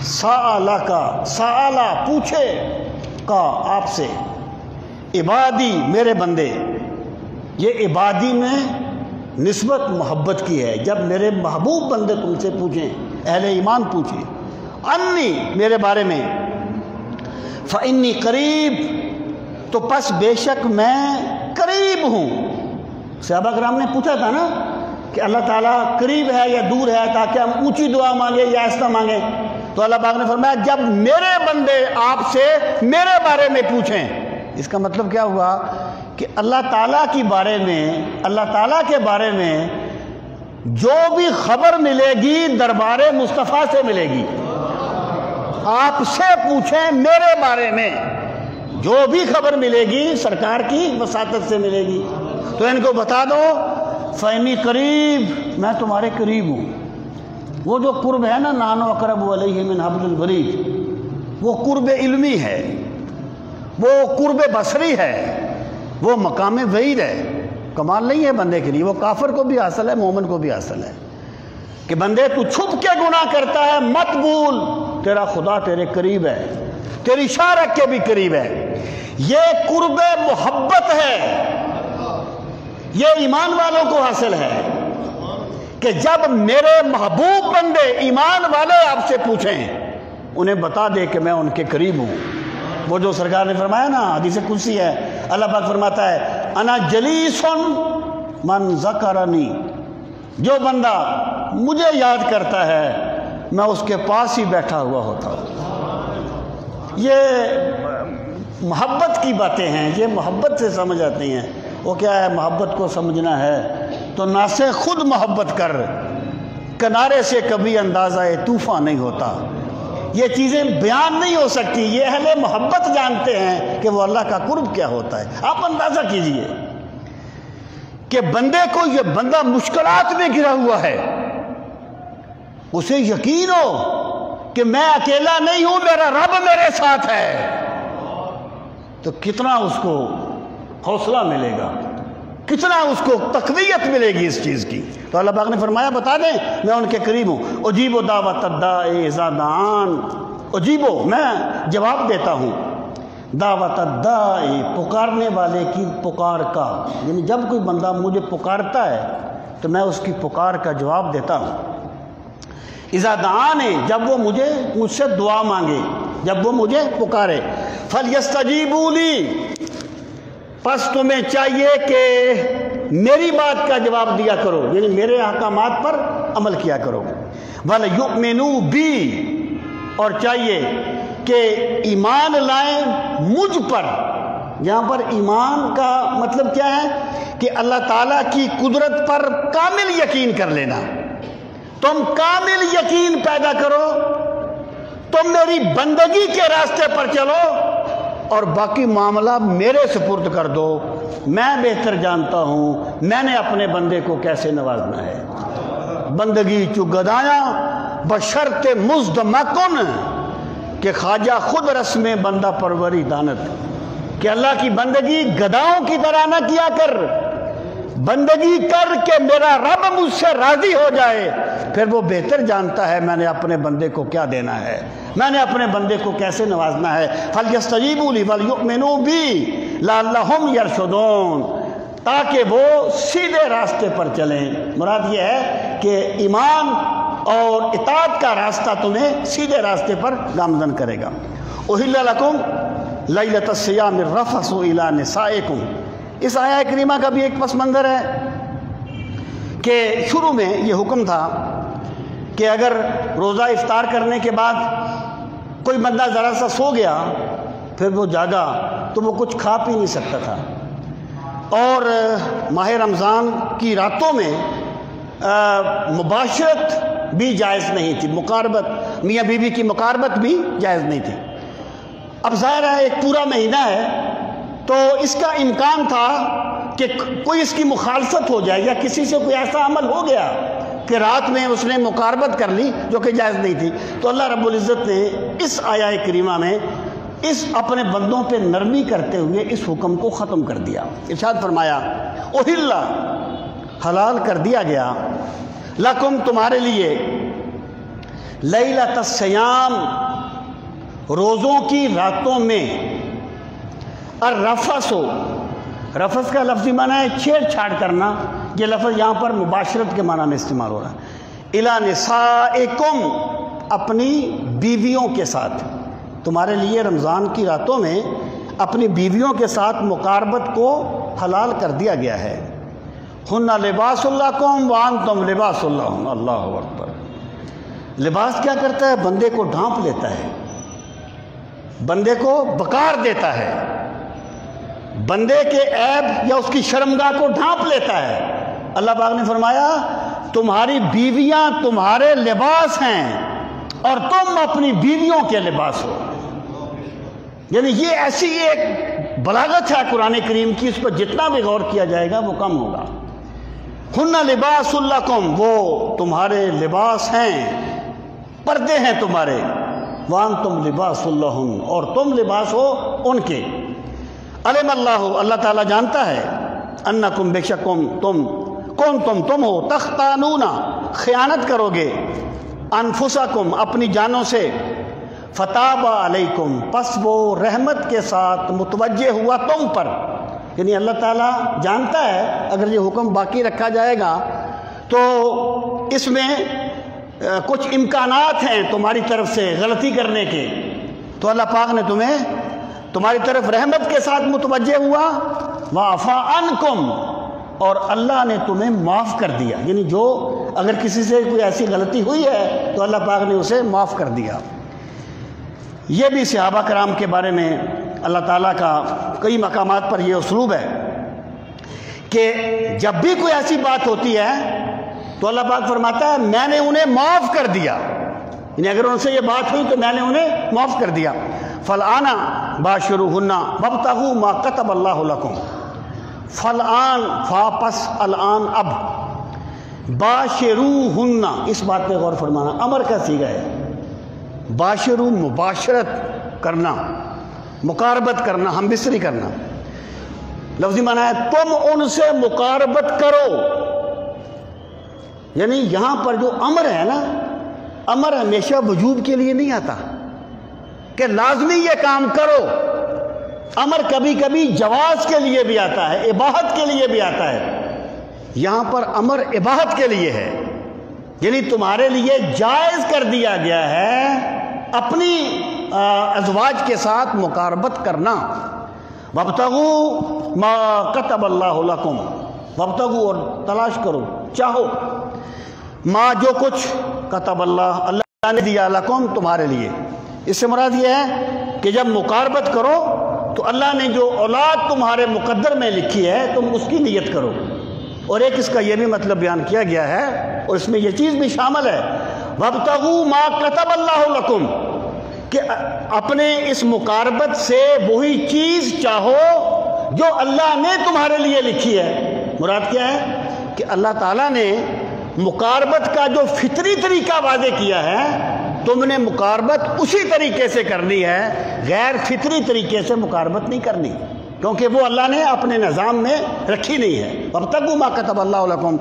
سَأَلَكَ سَأَلَ پوچھے کا آپ سے، عبادی میرے بندے. یہ عبادی میں نسبت محبت کی ہے. جب میرے محبوب بندے تم سے پوچھیں، اہل ایمان پوچھیں، انی میرے بارے میں، فَإِنِّي قریب تو پس بے شک میں قریب ہوں. صحابہ کرام نے پوچھا تھا نا کہ اللہ تعالیٰ قریب ہے یا دور ہے تاکہ ہم اونچی دعا مانگیں یا ایسا مانگیں. تو اللہ پاک نے فرمایا جب میرے بندے آپ سے میرے بارے میں پوچھیں. اس کا مطلب کیا ہوا کہ اللہ تعالیٰ کے بارے میں جو بھی خبر ملے گی دربار مصطفیٰ سے ملے گی. آپ سے پوچھیں میرے بارے میں، جو بھی خبر ملے گی سرکار کی وساطت سے ملے گی. تو ان کو بتا دو فَإِنِّي قریب میں تمہارے قریب ہوں. وہ جو قرب ہے نا نحن اقرب الیہ من حبل الورید، وہ قرب علمی ہے، وہ قرب بصری ہے، وہ مقام وعید ہے. کمال نہیں ہے بندے کے لیے، وہ کافر کو بھی حاصل ہے، مومن کو بھی حاصل ہے کہ بندے تو چھپ کے گناہ کرتا ہے مت بھول تیرا خدا تیرے قریب ہے، تیری شاہ رکھ کے بھی قریب ہے. یہ قرب محبت ہے، یہ ایمان والوں کو حاصل ہے کہ جب میرے محبوب بندے ایمان والے آپ سے پوچھیں انہیں بتا دے کہ میں ان کے قریب ہوں. وہ جو سرکار نے فرمایا نا حدیث قدسی ہے، اللہ پاک فرماتا ہے انا جلیس من ذکرنی، جو بندہ مجھے یاد کرتا ہے میں اس کے پاس ہی بیٹھا ہوا ہوتا ہوں. یہ محبت کی باتیں ہیں، یہ محبت سے سمجھ آتی ہیں. وہ کیا ہے؟ محبت کو سمجھنا ہے تو نہ سے خود محبت کر، کنارے سے کبھی اندازہ طوفان نہیں ہوتا. یہ چیزیں بیان نہیں ہو سکتی، یہ اہل محبت جانتے ہیں کہ وہ اللہ کا قرب کیا ہوتا ہے. آپ اندازہ کیجئے کہ بندے کو یہ بندہ مشکلات میں گرا ہوا ہے، اسے یقین ہو کہ میں اکیلا نہیں ہوں، میرا رب میرے ساتھ ہے، تو کتنا اس کو حوصلہ ملے گا. کتنا اس کو تقویت ملے گی اس چیز کی. تو اللہ پاک نے فرمایا بتا دیں میں ان کے قریب ہوں. اجیب دعوت الداعی اذا دعان، اجیبو میں جواب دیتا ہوں، دعوت الداعی پکارنے والے کی پکار کا، یعنی جب کوئی بندہ مجھے پکارتا ہے تو میں اس کی پکار کا جواب دیتا ہوں. اذا دعان، جب وہ مجھ سے دعا مانگے، جب وہ مجھے پکارے. فلیستجیبوا لی، پس تمہیں چاہیے کہ میری بات کا جواب دیا کرو، یعنی میرے احکامات پر عمل کیا کرو. وَلْيُؤْمِنُوا بِي، اور چاہیے کہ ایمان لائیں مجھ پر. یہاں پر ایمان کا مطلب کیا ہے کہ اللہ تعالیٰ کی قدرت پر کامل یقین کر لینا. تم کامل یقین پیدا کرو، تم میری بندگی کے راستے پر چلو اور باقی معاملہ میرے سپرد کر دو. میں بہتر جانتا ہوں میں نے اپنے بندے کو کیسے نوازنا ہے. بندگی چو گدایا بشرط مزد مکن، کہ خواجہ خود رسم بندہ پروری دانت، کہ اللہ کی بندگی گداؤں کی طرح نہ کیا کر، بندگی کر کے میرا رب مجھ سے راضی ہو جائے. پھر وہ بہتر جانتا ہے میں نے اپنے بندے کو کیا دینا ہے، میں نے اپنے بندے کو کیسے نوازنا ہے. فَلْيَسْتَجِيبُوا لِي وَلْيُؤْمِنُوا بِي لَعَلَّهُمْ يَرْشُدُونَ، تاکہ وہ سیدھے راستے پر چلیں. مراد یہ ہے کہ ایمان اور اطاعت کا راستہ تمہیں سیدھے راستے پر گامزن کرے گا. أُحِلَّ لَكُمْ لَيْلَةَ الصِّيَامِ الرَّفَثُ إِلَىٰ نِسَائِكُمْ. اس آیہ کریمہ کا بھی ایک پس منظر ہے کہ شروع میں یہ حکم تھا کہ اگر روزہ افطار کرنے کے بعد کوئی بندہ ذرا سا سو گیا پھر وہ جاگا تو وہ کچھ کھا پی نہیں سکتا تھا. اور ماہ رمضان کی راتوں میں مباشرت بھی جائز نہیں تھی، مقاربت، میاں بیوی کی مقاربت بھی جائز نہیں تھی. اب ظاہر ہے ایک پورا مہینہ ہے تو اس کا امکان تھا کہ کوئی اس کی مخالفت ہو جائے یا کسی سے کوئی ایسا عمل ہو گیا کہ رات میں اس نے مقاربت کر لی جو کہ جائز نہیں تھی. تو اللہ رب العزت نے اس آیہ کریمہ میں اس اپنے بندوں پہ نرمی کرتے ہوئے اس حکم کو ختم کر دیا. ارشاد فرمایا اوہلا، حلال کر دیا گیا، لکم تمہارے لیے، لیلۃ الصیام روزوں کی راتوں میں، الرفث، رفث کا لفظی معنی ہے چھیڑ چھاڑ کرنا. یہ لفظ یہاں پر مباشرت کے معنی میں استعمال ہو رہا ہے. الی نسائکم، اپنی بیویوں کے ساتھ. تمہارے لیے رمضان کی راتوں میں اپنی بیویوں کے ساتھ مقاربت کو حلال کر دیا گیا ہے. ہن لباس لکم وانتم لباس لہن. اللہ اکبر. لباس کیا کرتا ہے؟ بندے کو ڈھانپ لیتا ہے، بندے کو بکار دیتا ہے، بندے کے عیب یا اس کی شرمگاہ کو ڈھانپ لیتا ہے. اللہ پاک نے فرمایا تمہاری بیویاں تمہارے لباس ہیں اور تم اپنی بیویوں کے لباس ہو. یعنی یہ ایسی ایک بلاغت ہے قرآن کریم کی، اس پر جتنا بھی غور کیا جائے گا وہ کم ہوگا. ہن لباس لکم، وہ تمہارے لباس ہیں، پردے ہیں تمہارے. وانتم لباس لہن، اور تم لباس ہو ان کے. علم اللہ، اللہ تعالیٰ جانتا ہے، انکم، بے شک تم ہو، تختانون، خیانت کرو گے، انفسکم، اپنی جانوں سے، فتاب علیکم، پس وہ رحمت کے ساتھ متوجہ ہوا تم پر. یعنی اللہ تعالیٰ جانتا ہے اگر یہ حکم باقی رکھا جائے گا تو اس میں کچھ امکانات ہیں تمہاری طرف سے غلطی کرنے کے. تو اللہ پاک نے تمہاری طرف رحمت کے ساتھ متوجہ ہوا. وعفا عنکم، اور اللہ نے تمہیں معاف کر دیا. یعنی جو اگر کسی سے کوئی ایسی غلطی ہوئی ہے تو اللہ پاک نے اسے معاف کر دیا. یہ بھی صحابہ کرام کے بارے میں اللہ تعالیٰ کا کئی مقامات پر یہ اسلوب ہے کہ جب بھی کوئی ایسی بات ہوتی ہے تو اللہ پاک فرماتا ہے میں نے انہیں معاف کر دیا. یعنی اگر ان سے یہ بات ہوئی تو میں نے انہیں معاف کر دیا. فالآن باشروہن وابتغوا ما کتب اللہ لکم. فالآن، پس الآن، اب، باشروہن، اس بات پہ غور فرمانا، امر کا صیغہ ہے. باشرو، مباشرت کرنا، مقاربت کرنا، ہم بستری کرنا. لفظی معنی ہے تم ان سے مقاربت کرو. یعنی یہاں پر جو امر ہے نا، امر ہمیشہ وجوب کے لیے نہیں آتا کہ لازمی یہ کام کرو. امر کبھی کبھی جواز کے لیے بھی آتا ہے، اباحت کے لیے بھی آتا ہے. یہاں پر امر اباحت کے لیے ہے، یعنی تمہارے لیے جائز کر دیا گیا ہے اپنی ازواج کے ساتھ مقاربت کرنا. وابتغوا ما كتب اللہ لکم، وابتغوا اور تلاش کرو، چاہو، ما جو کچھ کتب اللہ نے دیا لکم تمہارے لیے. اس سے مراد یہ ہے کہ جب مقاربت کرو تو اللہ نے جو اولاد تمہارے مقدر میں لکھی ہے تم اس کی نیت کرو. اور ایک اس کا یہ بھی مطلب بیان کیا گیا ہے اور اس میں یہ چیز بھی شامل ہے وابتغوا ما كتب اللہ لکم، کہ اپنے اس مقاربت سے وہی چیز چاہو جو اللہ نے تمہارے لیے لکھی ہے. مراد کیا ہے کہ اللہ تعالیٰ نے مقاربت کا جو فطری طریقہ واضح کیا ہے تم نے مقاربت اسی طریقے سے کرنی ہے، غیر فطری طریقے سے مقاربت نہیں کرنی، کیونکہ وہ اللہ نے اپنے نظام میں رکھی نہیں ہے. وابتغوا ما كتب اللہ لکم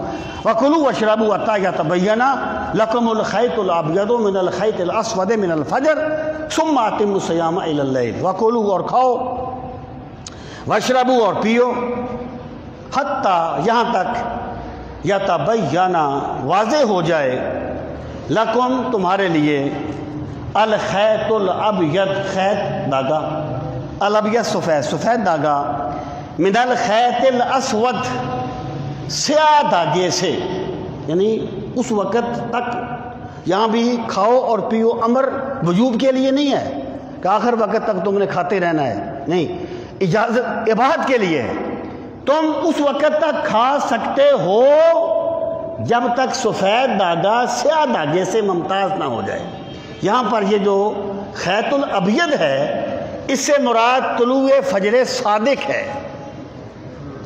وکلوا واشربوا حتی یتبین لکم الخیط الابیض من الخیط الاسود من الفجر ثم اتموا الصیام الی اللیل. وکلوا اور کھاؤ، واشربوا اور پیو، حتی یہاں تک یتبین واضح ہو جائے لکم تمہارے لیے الخیط الابیض خیط داغا، الابیض سفید، سفید داغا، من الخیط الاسود سیاہ داغے سے. یعنی اس وقت تک یہاں بھی کھاؤ اور پیو امر وجوب کے لیے نہیں ہے کہ آخر وقت تک تم نے کھاتے رہنا ہے، نہیں، اجازت اباحت کے لیے ہے. تم اس وقت تک کھا سکتے ہو جب تک سفید داغا سیاہ داغے سے ممتاز نہ ہو جائے. یہاں پر یہ جو خیط الابیض ہے اس سے مراد طلوع فجر صادق ہے،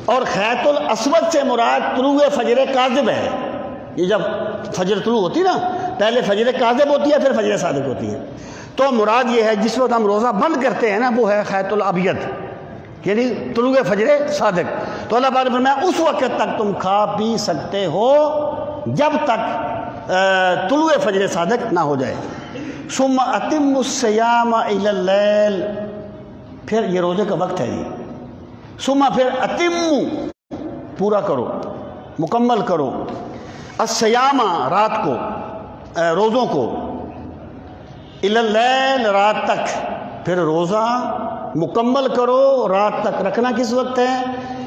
اور خیط الاسود سے مراد طلوع فجر کاذب ہے. یہ جب فجر طلوع ہوتی نا، پہلے فجر کاذب ہوتی ہے پھر فجر صادق ہوتی ہے. تو مراد یہ ہے جس وقت ہم روزہ بند کرتے ہیں نا وہ ہے خیط الابیض، یعنی طلوع فجر صادق. تو اللہ پاک نے فرمایا اس وقت تک تم کھا پی سکتے ہو جب تک طلوع فجر صادق نہ ہو جائے. ثم اتموا الصیام الی اللیل، پھر یہ روزے کا وقت ہے. یہ ثم پھر اتموا پورا کرو، مکمل کرو، الصیام رات کو، روزوں کو، الی اللیل رات تک، پھر روزہ مکمل کرو رات تک. رکھنا کس وقت ہے؟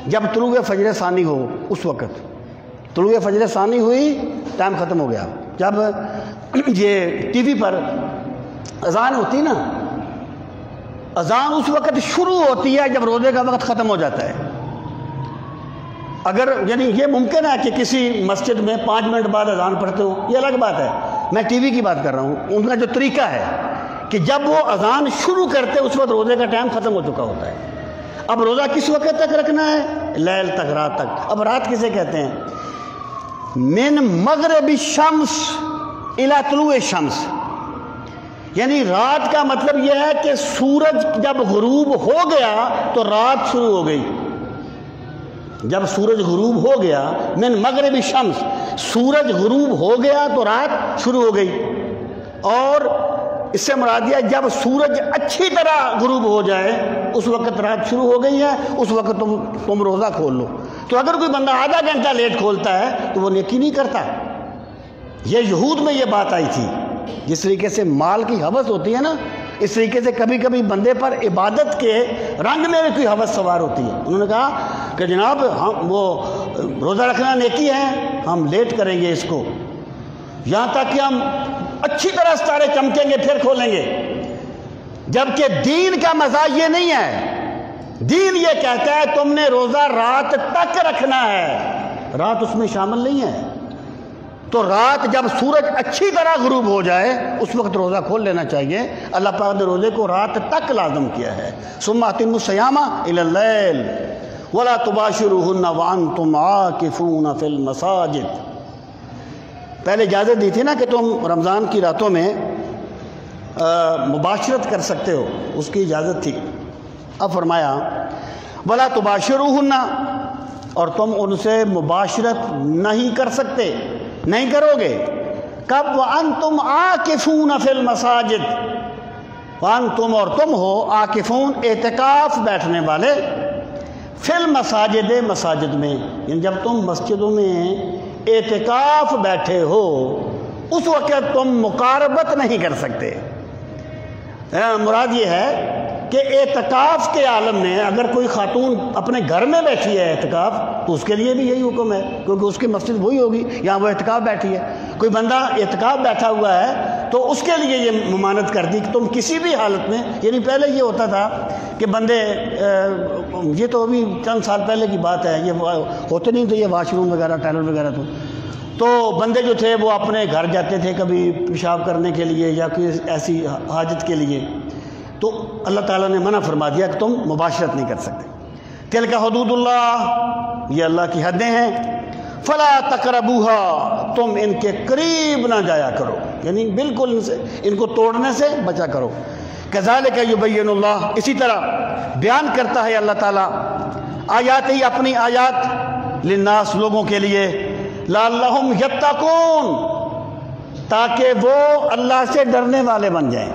جب طلوع فجر ثانی ہو، اس وقت طلوع فجر ثانی ہوئی ٹائم ختم ہو گیا. جب یہ ٹی وی پر اذان ہوتی نا، اذان اس وقت شروع ہوتی ہے جب روزے کا وقت ختم ہو جاتا ہے. اگر یعنی یہ ممکن ہے کہ کسی مسجد میں 5 منٹ بعد اذان پڑھتے ہو، یہ الگ بات ہے. میں ٹی وی کی بات کر رہا ہوں. ان کا جو طریقہ ہے کہ جب وہ اذان شروع کرتے اس وقت روزے کا ٹائم ختم ہو چکا ہوتا ہے. اب روزہ کس وقت تک رکھنا ہے؟ لیل تک، رات تک. اب رات کسے کہتے ہیں؟ من مغرب الشمس الی طلوع الشمس، یعنی رات کا مطلب یہ ہے کہ سورج جب غروب ہو گیا تو رات شروع ہو گئی. جب سورج غروب ہو گیا، من مغرب الشمس، سورج غروب ہو گیا تو رات شروع ہو گئی. اور اس سے مراد یہ جب سورج اچھی طرح غروب ہو جائے اس وقت رات شروع ہو گئی ہے، اس وقت تم روزہ کھول لو. تو اگر کوئی بندہ آدھا گھنٹہ لیٹ کھولتا ہے تو وہ نیکی نہیں کرتا. یہ یہود میں یہ بات آئی تھی. جس طریقے سے مال کی ہوس ہوتی ہے نا، اس طریقے سے کبھی کبھی بندے پر عبادت کے رنگ میں بھی کوئی ہوس سوار ہوتی ہے. انہوں نے کہا کہ جناب ہم وہ روزہ رکھنا نیکی ہے، ہم لیٹ کریں گے اس کو یہاں تک کہ ہم اچھی طرح ستارے چمکیں گے پھر کھولیں گے. جبکہ دین کا مزاج یہ نہیں ہے. دین یہ کہتا ہے تم نے روزہ رات تک رکھنا ہے، رات اس میں شامل نہیں ہے. تو رات جب سورج اچھی طرح غروب ہو جائے اس وقت روزہ کھول لینا چاہیے. اللہ پاک نے روزے کو رات تک لازم کیا ہے. ثم اتموا الصیام الی اللیل ولا تباشروہن وانتم عاکفون فی المساجد. پہلے اجازت دی تھی نا کہ تم رمضان کی راتوں میں مباشرت کر سکتے ہو، اس کی اجازت تھی. اب فرمایا ولا تباشروہن، اور تم ان سے مباشرت نہیں کر سکتے، نہیں کرو گے۔ کب؟ وانتم عاکفون فی المساجد، وانتم اور تم ہو عاکفون اعتکاف بیٹھنے والے، فی المساجد مساجد میں، یعنی جب تم مسجدوں میں اعتکاف بیٹھے ہو اس وقت تم مقاربت نہیں کر سکتے۔ مراد یہ ہے کہ اعتکاف کے عالم میں اگر کوئی خاتون اپنے گھر میں بیٹھی ہے اعتکاف تو اس کے لیے بھی یہی حکم ہے، کیونکہ اس کی مسجد وہی ہوگی، یہاں وہ اعتکاف بیٹھی ہے۔ کوئی بندہ اعتکاف بیٹھا ہوا ہے تو اس کے لیے یہ ممانعت کر دی کہ تم کسی بھی حالت میں، یعنی پہلے یہ ہوتا تھا کہ بندے، یہ تو ابھی چند سال پہلے کی بات ہے، یہ ہوتے نہیں تھے یہ واش روم وغیرہ ٹائلٹ وغیرہ، تو بندے جو تھے وہ اپنے گھر جاتے تھے کبھی پیشاب کرنے کے لیے یا کوئی ایسی حاجت کے لیے، تو اللہ تعالیٰ نے منع فرما دیا کہ تم مباشرت نہیں کر سکتے۔ تلک حدود اللہ، یہ اللہ کی حدیں ہیں، فلا تقربوها، تم ان کے قریب نہ جایا کرو، یعنی بالکل ان کو توڑنے سے بچا کرو۔ کذالک یبین اللہ، اسی طرح بیان کرتا ہے اللہ تعالیٰ آیات ہی، اپنی آیات، للناس، لوگوں کے لیے، لعلہم یتقون، تاکہ وہ اللہ سے ڈرنے والے بن جائیں۔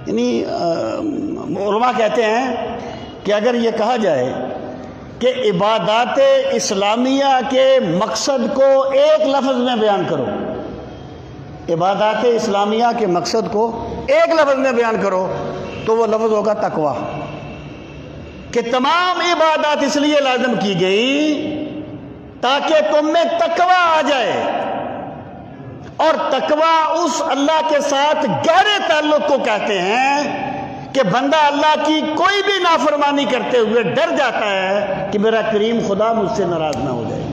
یعنی علماء کہتے ہیں کہ اگر یہ کہا جائے کہ عبادات اسلامیہ کے مقصد کو ایک لفظ میں بیان کرو، عبادات اسلامیہ کے مقصد کو ایک لفظ میں بیان کرو تو وہ لفظ ہوگا تقویٰ، کہ تمام عبادات اس لیے لازم کی گئی تاکہ تم میں تقویٰ آ جائے، اور تقویٰ اس اللہ کے ساتھ گہرے تعلق کو کہتے ہیں کہ بندہ اللہ کی کوئی بھی نافرمانی کرتے ہوئے ڈر جاتا ہے کہ میرا کریم خدا مجھ سے ناراض نہ ہو جائے،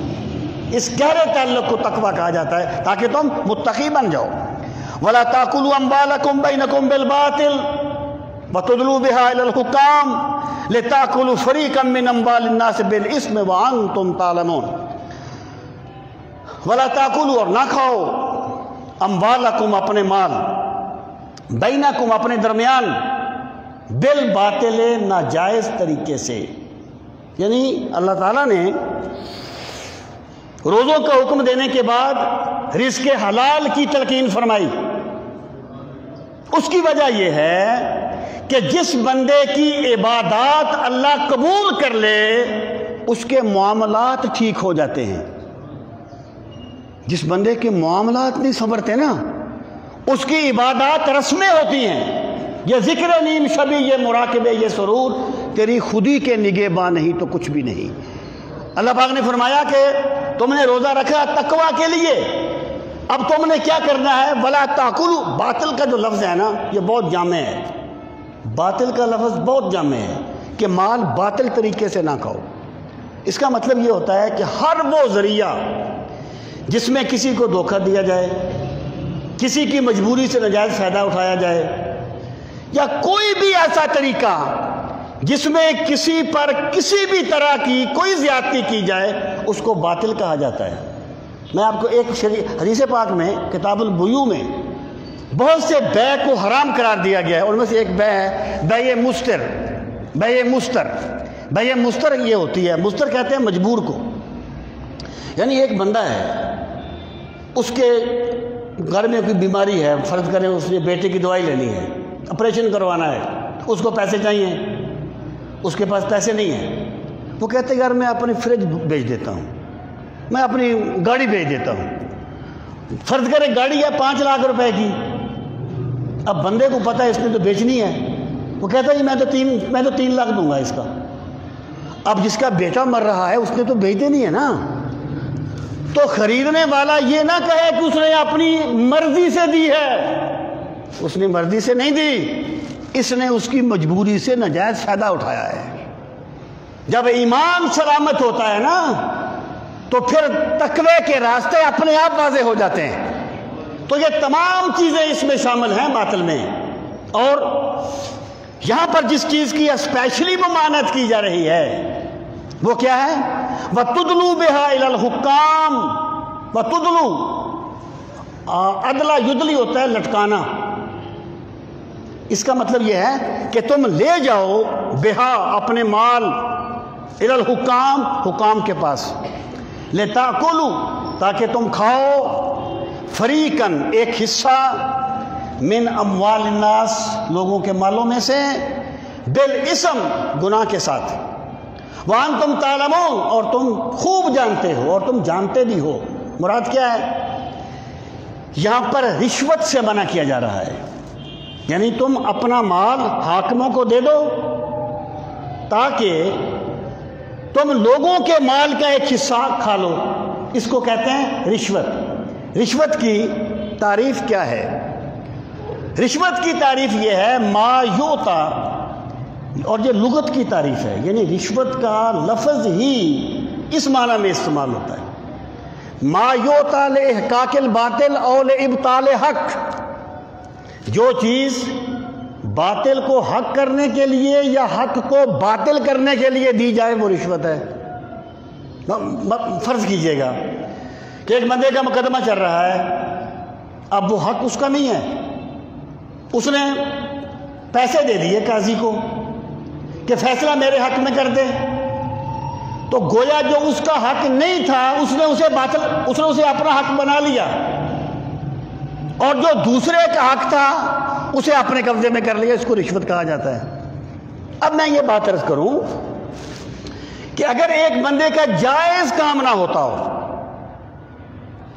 اس گہرے تعلق کو تقویٰ کہا جاتا ہے تاکہ تم متقی بن جاؤ۔ وَلَا تَأْكُلُوا أَمْوَالَكُمْ بَيْنَكُمْ بِالْبَاطِلِ وَتُدْلُوا بِهَا إِلَى الْحُكَامِ لِتَأْكُلُوا فَرِيقًا مِّنْ أَمْوَالِ النَّاسِ بِالْإِثْمِ وَأَنْتُمْ تَعْلَمُونَ۔ وَلَا تَأْكُلُوا، اور نہ کھاؤ، اموالکم، اپنے مال، بینکم، اپنے درمیان، بالباطل، ناجائز طریقے سے، یعنی اللہ تعالیٰ نے روزوں کا حکم دینے کے بعد رزق حلال کی تلقین فرمائی۔ اس کی وجہ یہ ہے کہ جس بندے کی عبادات اللہ قبول کر لے اس کے معاملات ٹھیک ہو جاتے ہیں۔ جس بندے کے معاملات نہیں سنورتے نا اس کی عبادات رسمیں ہوتی ہیں، یہ ذکر نیم شبی، یہ مراقبے، یہ سرور تیری خودی کے نگہباں نہیں تو کچھ بھی نہیں۔ اللہ پاک نے فرمایا کہ تم نے روزہ رکھا تقویٰ کے لیے، اب تم نے کیا کرنا ہے، ولا تاکلوا، باطل کا جو لفظ ہے نا یہ بہت جامع ہے، باطل کا لفظ بہت جامع ہے کہ مال باطل طریقے سے نہ کھاؤ۔ اس کا مطلب یہ ہوتا ہے کہ ہر وہ ذریعہ جس میں کسی کو دھوکہ دیا جائے، کسی کی مجبوری سے ناجائز فائدہ اٹھایا جائے، یا کوئی بھی ایسا طریقہ جس میں کسی پر کسی بھی طرح کی کوئی زیادتی کی جائے اس کو باطل کہا جاتا ہے۔ میں آپ کو ایک حدیث پاک میں کتاب البیوع میں بہت سے بیع کو حرام قرار دیا گیا ہے، ان میں سے ایک بیع ہے بیع مستر، بیع مستر۔ بیع مستر یہ ہوتی ہے، مستر کہتے ہیں مجبور کو، یعنی ایک بندہ ہے اس کے گھر میں کوئی بیماری ہے، فرض کریں اس نے بیٹے کی دوائی لینی ہے، آپریشن کروانا ہے، اس کو پیسے چاہیے، اس کے پاس پیسے نہیں ہیں، وہ کہتے ہیں یار میں اپنی فریج بیچ دیتا ہوں، میں اپنی گاڑی بیچ دیتا ہوں، فرض کریں گاڑی ہے 5 لاکھ روپے کی، اب بندے کو پتہ ہے اس نے تو بیچنی ہے، وہ کہتا ہے جی میں تو 3 لاکھ دوں گا اس کا۔ اب جس کا بیٹا مر رہا ہے اس نے تو بیچ دینی ہے نا، تو خریدنے والا یہ نہ کہے کہ اس نے اپنی مرضی سے دی ہے، اس نے مرضی سے نہیں دی، اس نے اس کی مجبوری سے ناجائز فائدہ اٹھایا ہے۔ جب ایمان سلامت ہوتا ہے نا تو پھر تقوی کے راستے اپنے آپ واضح ہو جاتے ہیں۔ تو یہ تمام چیزیں اس میں شامل ہیں باطل میں، اور یہاں پر جس چیز کی اسپیشلی ممانعت کی جا رہی ہے وہ کیا ہے، وَتُدْلُوا بِهَا إِلَى الْحُكَّامِ، وَتُدْلُوا، عدلہ یدلی ہوتا ہے لٹکانا، اس کا مطلب یہ ہے کہ تم لے جاؤ بہا، اپنے مال، الی الحکام، حکام کے پاس، لتاکلوا، تاکہ تم کھاؤ، فریقاً، ایک حصہ، من اموال الناس، لوگوں کے مالوں میں سے، بالاسم، گناہ کے ساتھ، وانتم تعلمون، اور تم خوب جانتے ہو، اور تم جانتے بھی ہو۔ مراد کیا ہے؟ یہاں پر رشوت سے منع کیا جا رہا ہے، یعنی تم اپنا مال حاکموں کو دے دو تاکہ تم لوگوں کے مال کا ایک حصہ کھا لو، اس کو کہتے ہیں رشوت۔ رشوت کی تعریف کیا ہے؟ رشوت کی تعریف یہ ہے ما یعطا، اور یہ لغت کی تعریف ہے، یعنی رشوت کا لفظ ہی اس معنی میں استعمال ہوتا ہے، ما یعطا لاحقاق الباطل او لابطال حق، جو چیز باطل کو حق کرنے کے لیے یا حق کو باطل کرنے کے لیے دی جائے وہ رشوت ہے۔ فرض کیجئے گا کہ ایک بندے کا مقدمہ چل رہا ہے، اب وہ حق اس کا نہیں ہے، اس نے پیسے دے دیے قاضی کو کہ فیصلہ میرے حق میں کر دے، تو گویا جو اس کا حق نہیں تھا اس نے اسے اپنا حق بنا لیا، اور جو دوسرے کا حق تھا اسے اپنے قبضے میں کر لیا، اس کو رشوت کہا جاتا ہے۔ اب میں یہ بات عرض کروں کہ اگر ایک بندے کا جائز کام نہ ہوتا ہو،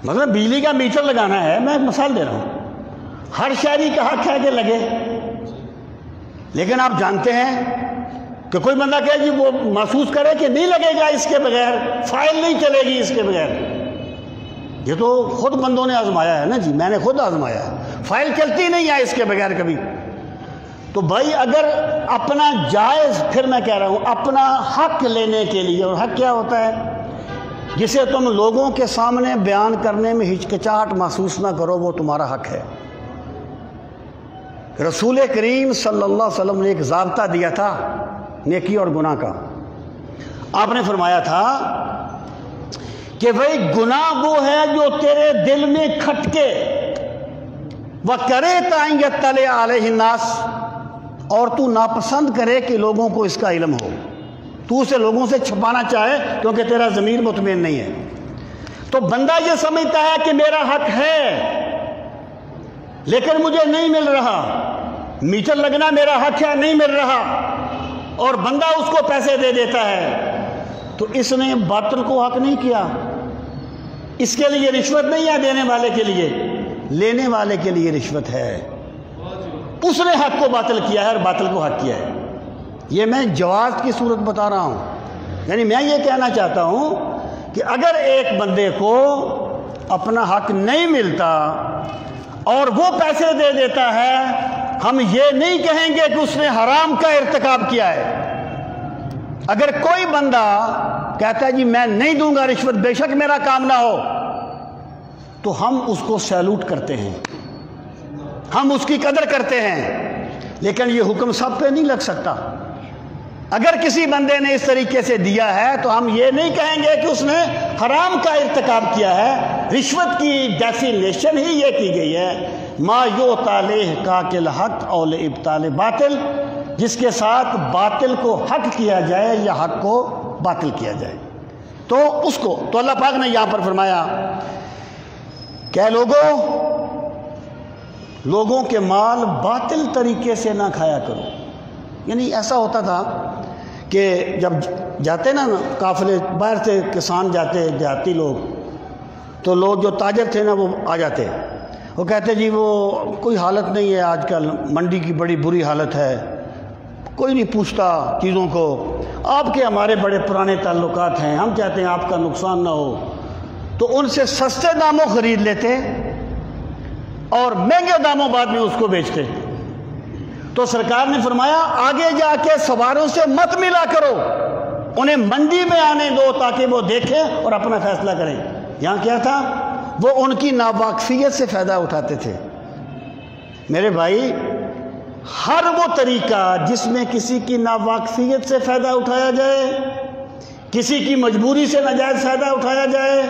مثلا بجلی کا میٹر لگانا ہے، میں ایک مثال دے رہا ہوں، ہر شہری کا حق ہے کہ لگے، لیکن آپ جانتے ہیں کہ کوئی بندہ کہے جی وہ محسوس کرے کہ نہیں لگے گا اس کے بغیر، فائل نہیں چلے گی اس کے بغیر، یہ تو خود بندوں نے آزمایا ہے نا جی، میں نے خود آزمایا ہے، فائل چلتی نہیں ہے اس کے بغیر کبھی۔ تو بھائی اگر اپنا جائز، پھر میں کہہ رہا ہوں اپنا حق لینے کے لیے، اور حق کیا ہوتا ہے؟ جسے تم لوگوں کے سامنے بیان کرنے میں ہچکچاہٹ محسوس نہ کرو، وہ تمہارا حق ہے۔ رسول کریم صلی اللہ علیہ وسلم نے ایک ضابطہ دیا تھا نیکی اور گناہ کا۔ آپ نے فرمایا تھا کہ بھئی گناہ وہ ہے جو تیرے دل میں کھٹکے، وَكَرِهْتَ أَن يَطَّلِعَ عَلَيْهِ النَّاسُ، اور تو ناپسند کرے کہ لوگوں کو اس کا علم ہو، تو اسے لوگوں سے چھپانا چاہے کیونکہ تیرا ضمیر مطمئن نہیں ہے۔ تو بندہ یہ سمجھتا ہے کہ میرا حق ہے لیکن مجھے نہیں مل رہا، میٹر لگنا میرا حق ہے، نہیں مل رہا، اور بندہ اس کو پیسے دے دیتا ہے، تو اس نے باطل کو حق نہیں کیا، اس کے لیے رشوت نہیں ہے دینے والے کے لیے، لینے والے کے لیے رشوت ہے، اس نے حق کو باطل کیا ہے اور باطل کو حق کیا ہے۔ یہ میں جواز کی صورت بتا رہا ہوں، یعنی میں یہ کہنا چاہتا ہوں کہ اگر ایک بندے کو اپنا حق نہیں ملتا اور وہ پیسے دے دیتا ہے، ہم یہ نہیں کہیں گے کہ اس نے حرام کا ارتکاب کیا ہے۔ اگر کوئی بندہ کہتا ہے جی میں نہیں دوں گا رشوت بے شک میرا کام نہ ہو، تو ہم اس کو سیلوٹ کرتے ہیں، ہم اس کی قدر کرتے ہیں، لیکن یہ حکم سب پہ نہیں لگ سکتا۔ اگر کسی بندے نے اس طریقے سے دیا ہے تو ہم یہ نہیں کہیں گے کہ اس نے حرام کا ارتکاب کیا ہے۔ رشوت کی ڈیفینیشن ہی یہ کی گئی ہے، ما یعطی لاحقاق الحق او لابطال باطل، جس کے ساتھ باطل کو حق کیا جائے یا حق کو باطل کیا جائے، تو اس کو تو اللہ پاک نے یہاں پر فرمایا کہ لوگوں کے مال باطل طریقے سے نہ کھایا کرو۔ یعنی ایسا ہوتا تھا کہ جب جاتے نا قافلے، باہر سے کسان جاتے، دیہاتی لوگ، تو لوگ جو تاجر تھے نا وہ آ جاتے، وہ کہتے جی وہ کوئی حالت نہیں ہے آج کل، منڈی کی بڑی بری حالت ہے، کوئی نہیں پوچھتا چیزوں کو، آپ کے ہمارے بڑے پرانے تعلقات ہیں، ہم چاہتے ہیں آپ کا نقصان نہ ہو، تو ان سے سستے داموں خرید لیتے اور مہنگے داموں بعد میں اس کو بیچتے۔ تو سرکار نے فرمایا آگے جا کے سواروں سے مت ملا کرو، انہیں منڈی میں آنے دو تاکہ وہ دیکھیں اور اپنا فیصلہ کریں۔ یہاں کیا تھا؟ وہ ان کی ناواقفیت سے فائدہ اٹھاتے تھے۔ میرے بھائی، ہر وہ طریقہ جس میں کسی کی ناواقفیت سے فائدہ اٹھایا جائے، کسی کی مجبوری سے ناجائز فائدہ اٹھایا جائے،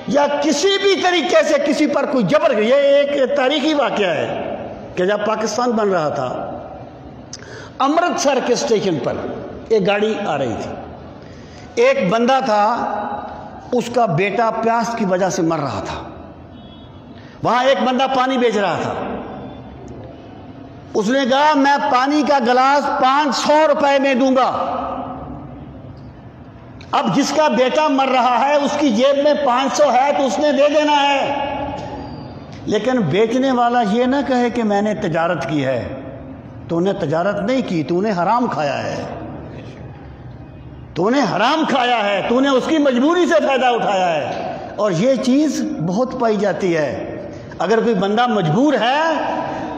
یا کسی بھی طریقے سے کسی پر کوئی جبر، یہ ایک تاریخی واقعہ ہے کہ جب پاکستان بن رہا تھا، امرتسر کے اسٹیشن پر ایک گاڑی آ رہی تھی، ایک بندہ تھا، اس کا بیٹا پیاس کی وجہ سے مر رہا تھا، وہاں ایک بندہ پانی بیچ رہا تھا، اس نے کہا میں پانی کا گلاس 500 روپے میں دوں گا۔ اب جس کا بیٹا مر رہا ہے اس کی جیب میں 500 ہے تو اس نے دے دینا ہے، لیکن بیچنے والا یہ نہ کہے کہ میں نے تجارت کی ہے۔ تو نے تجارت نہیں کی، تو نے حرام کھایا ہے، تو نے حرام کھایا ہے، تو نے اس کی مجبوری سے فائدہ اٹھایا ہے۔ اور یہ چیز بہت پائی جاتی ہے، اگر کوئی بندہ مجبور ہے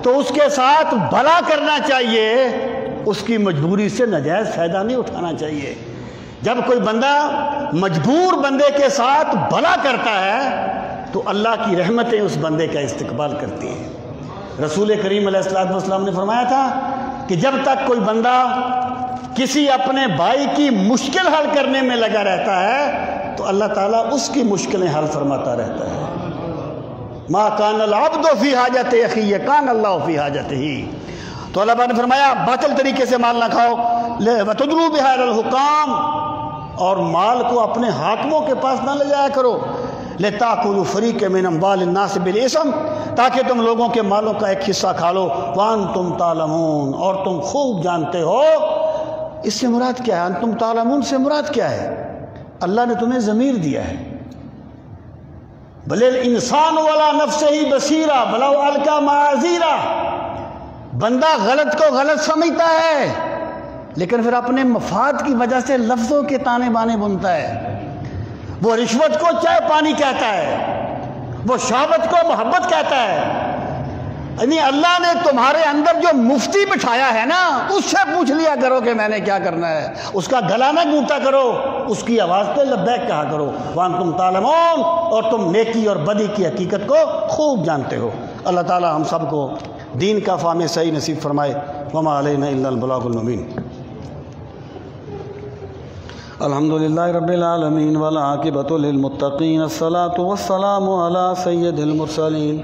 تو اس کے ساتھ بھلا کرنا چاہیے، اس کی مجبوری سے ناجائز فائدہ نہیں اٹھانا چاہیے۔ جب کوئی بندہ مجبور بندے کے ساتھ بھلا کرتا ہے تو اللہ کی رحمتیں اس بندے کا استقبال کرتی ہیں۔ رسول کریم علیہ السلام نے فرمایا تھا کہ جب تک کوئی بندہ کسی اپنے بھائی کی مشکل حل کرنے میں لگا رہتا ہے تو اللہ تعالیٰ اس کی مشکلیں حل فرماتا رہتا ہے۔ ما کان العبد فی حاجت اخیہ کان اللہ فی حاجتہ۔ تو اللہ نے فرمایا باطل طریقے سے مال نہ کھاؤ، وتدلوا بها الى الحکام، اور مال کو اپنے حاکموں کے پاس نہ لے جایا کرو، لتاکلوا فریقا من اموال الناس بالاثم، تاکہ تم لوگوں کے مالوں کا ایک حصہ کھا لو، وانتم تعلمون، اور تم خوب جانتے ہو۔ اس سے مراد کیا ہے؟ انتم تعلمون سے مراد کیا ہے؟ اللہ نے تمہیں ضمیر دیا ہے، بل الانسان ولا نفسہ بصیرہ ولو القی معاذیرہ۔ بندہ غلط کو غلط سمجھتا ہے لیکن پھر اپنے مفاد کی وجہ سے لفظوں کے تانے بانے بنتا ہے۔ وہ رشوت کو چائے پانی کہتا ہے، وہ شہوت کو محبت کہتا ہے۔ یعنی اللہ نے تمہارے اندر جو مفتی بٹھایا ہے نا، اس سے پوچھ لیا کرو کہ میں نے کیا کرنا ہے، اس کا گلا نہ گونتا کرو، اس کی آواز پہ لبیک کہا کرو، وانتم تعلمون، اور تم نیکی اور بدی کی حقیقت کو خوب جانتے ہو۔ اللہ تعالی ہم سب کو دین کا فہم صحیح نصیب فرمائے۔ وما علینا الا البلاغ المبین۔ الحمدللہ رب العالمین والعاقبۃ للمتقین، الصلاۃ والسلام علی سید المرسلین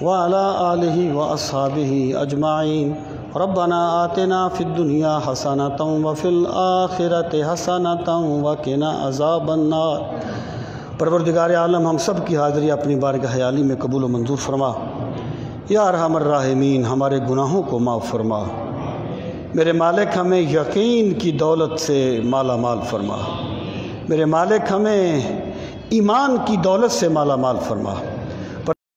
وعلی آلہ واصحابہ اجمعین۔ ربنا آتنا فی الدنیا حسنۃ وفی الآخرۃ حسنۃ وقنا عذاب النار۔ پروردگار عالم ہم سب کی حاضری اپنی بارگاہ عالی میں قبول و منظور فرما۔ یا ارحم الراحمین ہمارے گناہوں کو معاف فرما۔ میرے مالک ہمیں یقین کی دولت سے مالا مال فرما۔ میرے مالک ہمیں ایمان کی دولت سے مالا مال فرما۔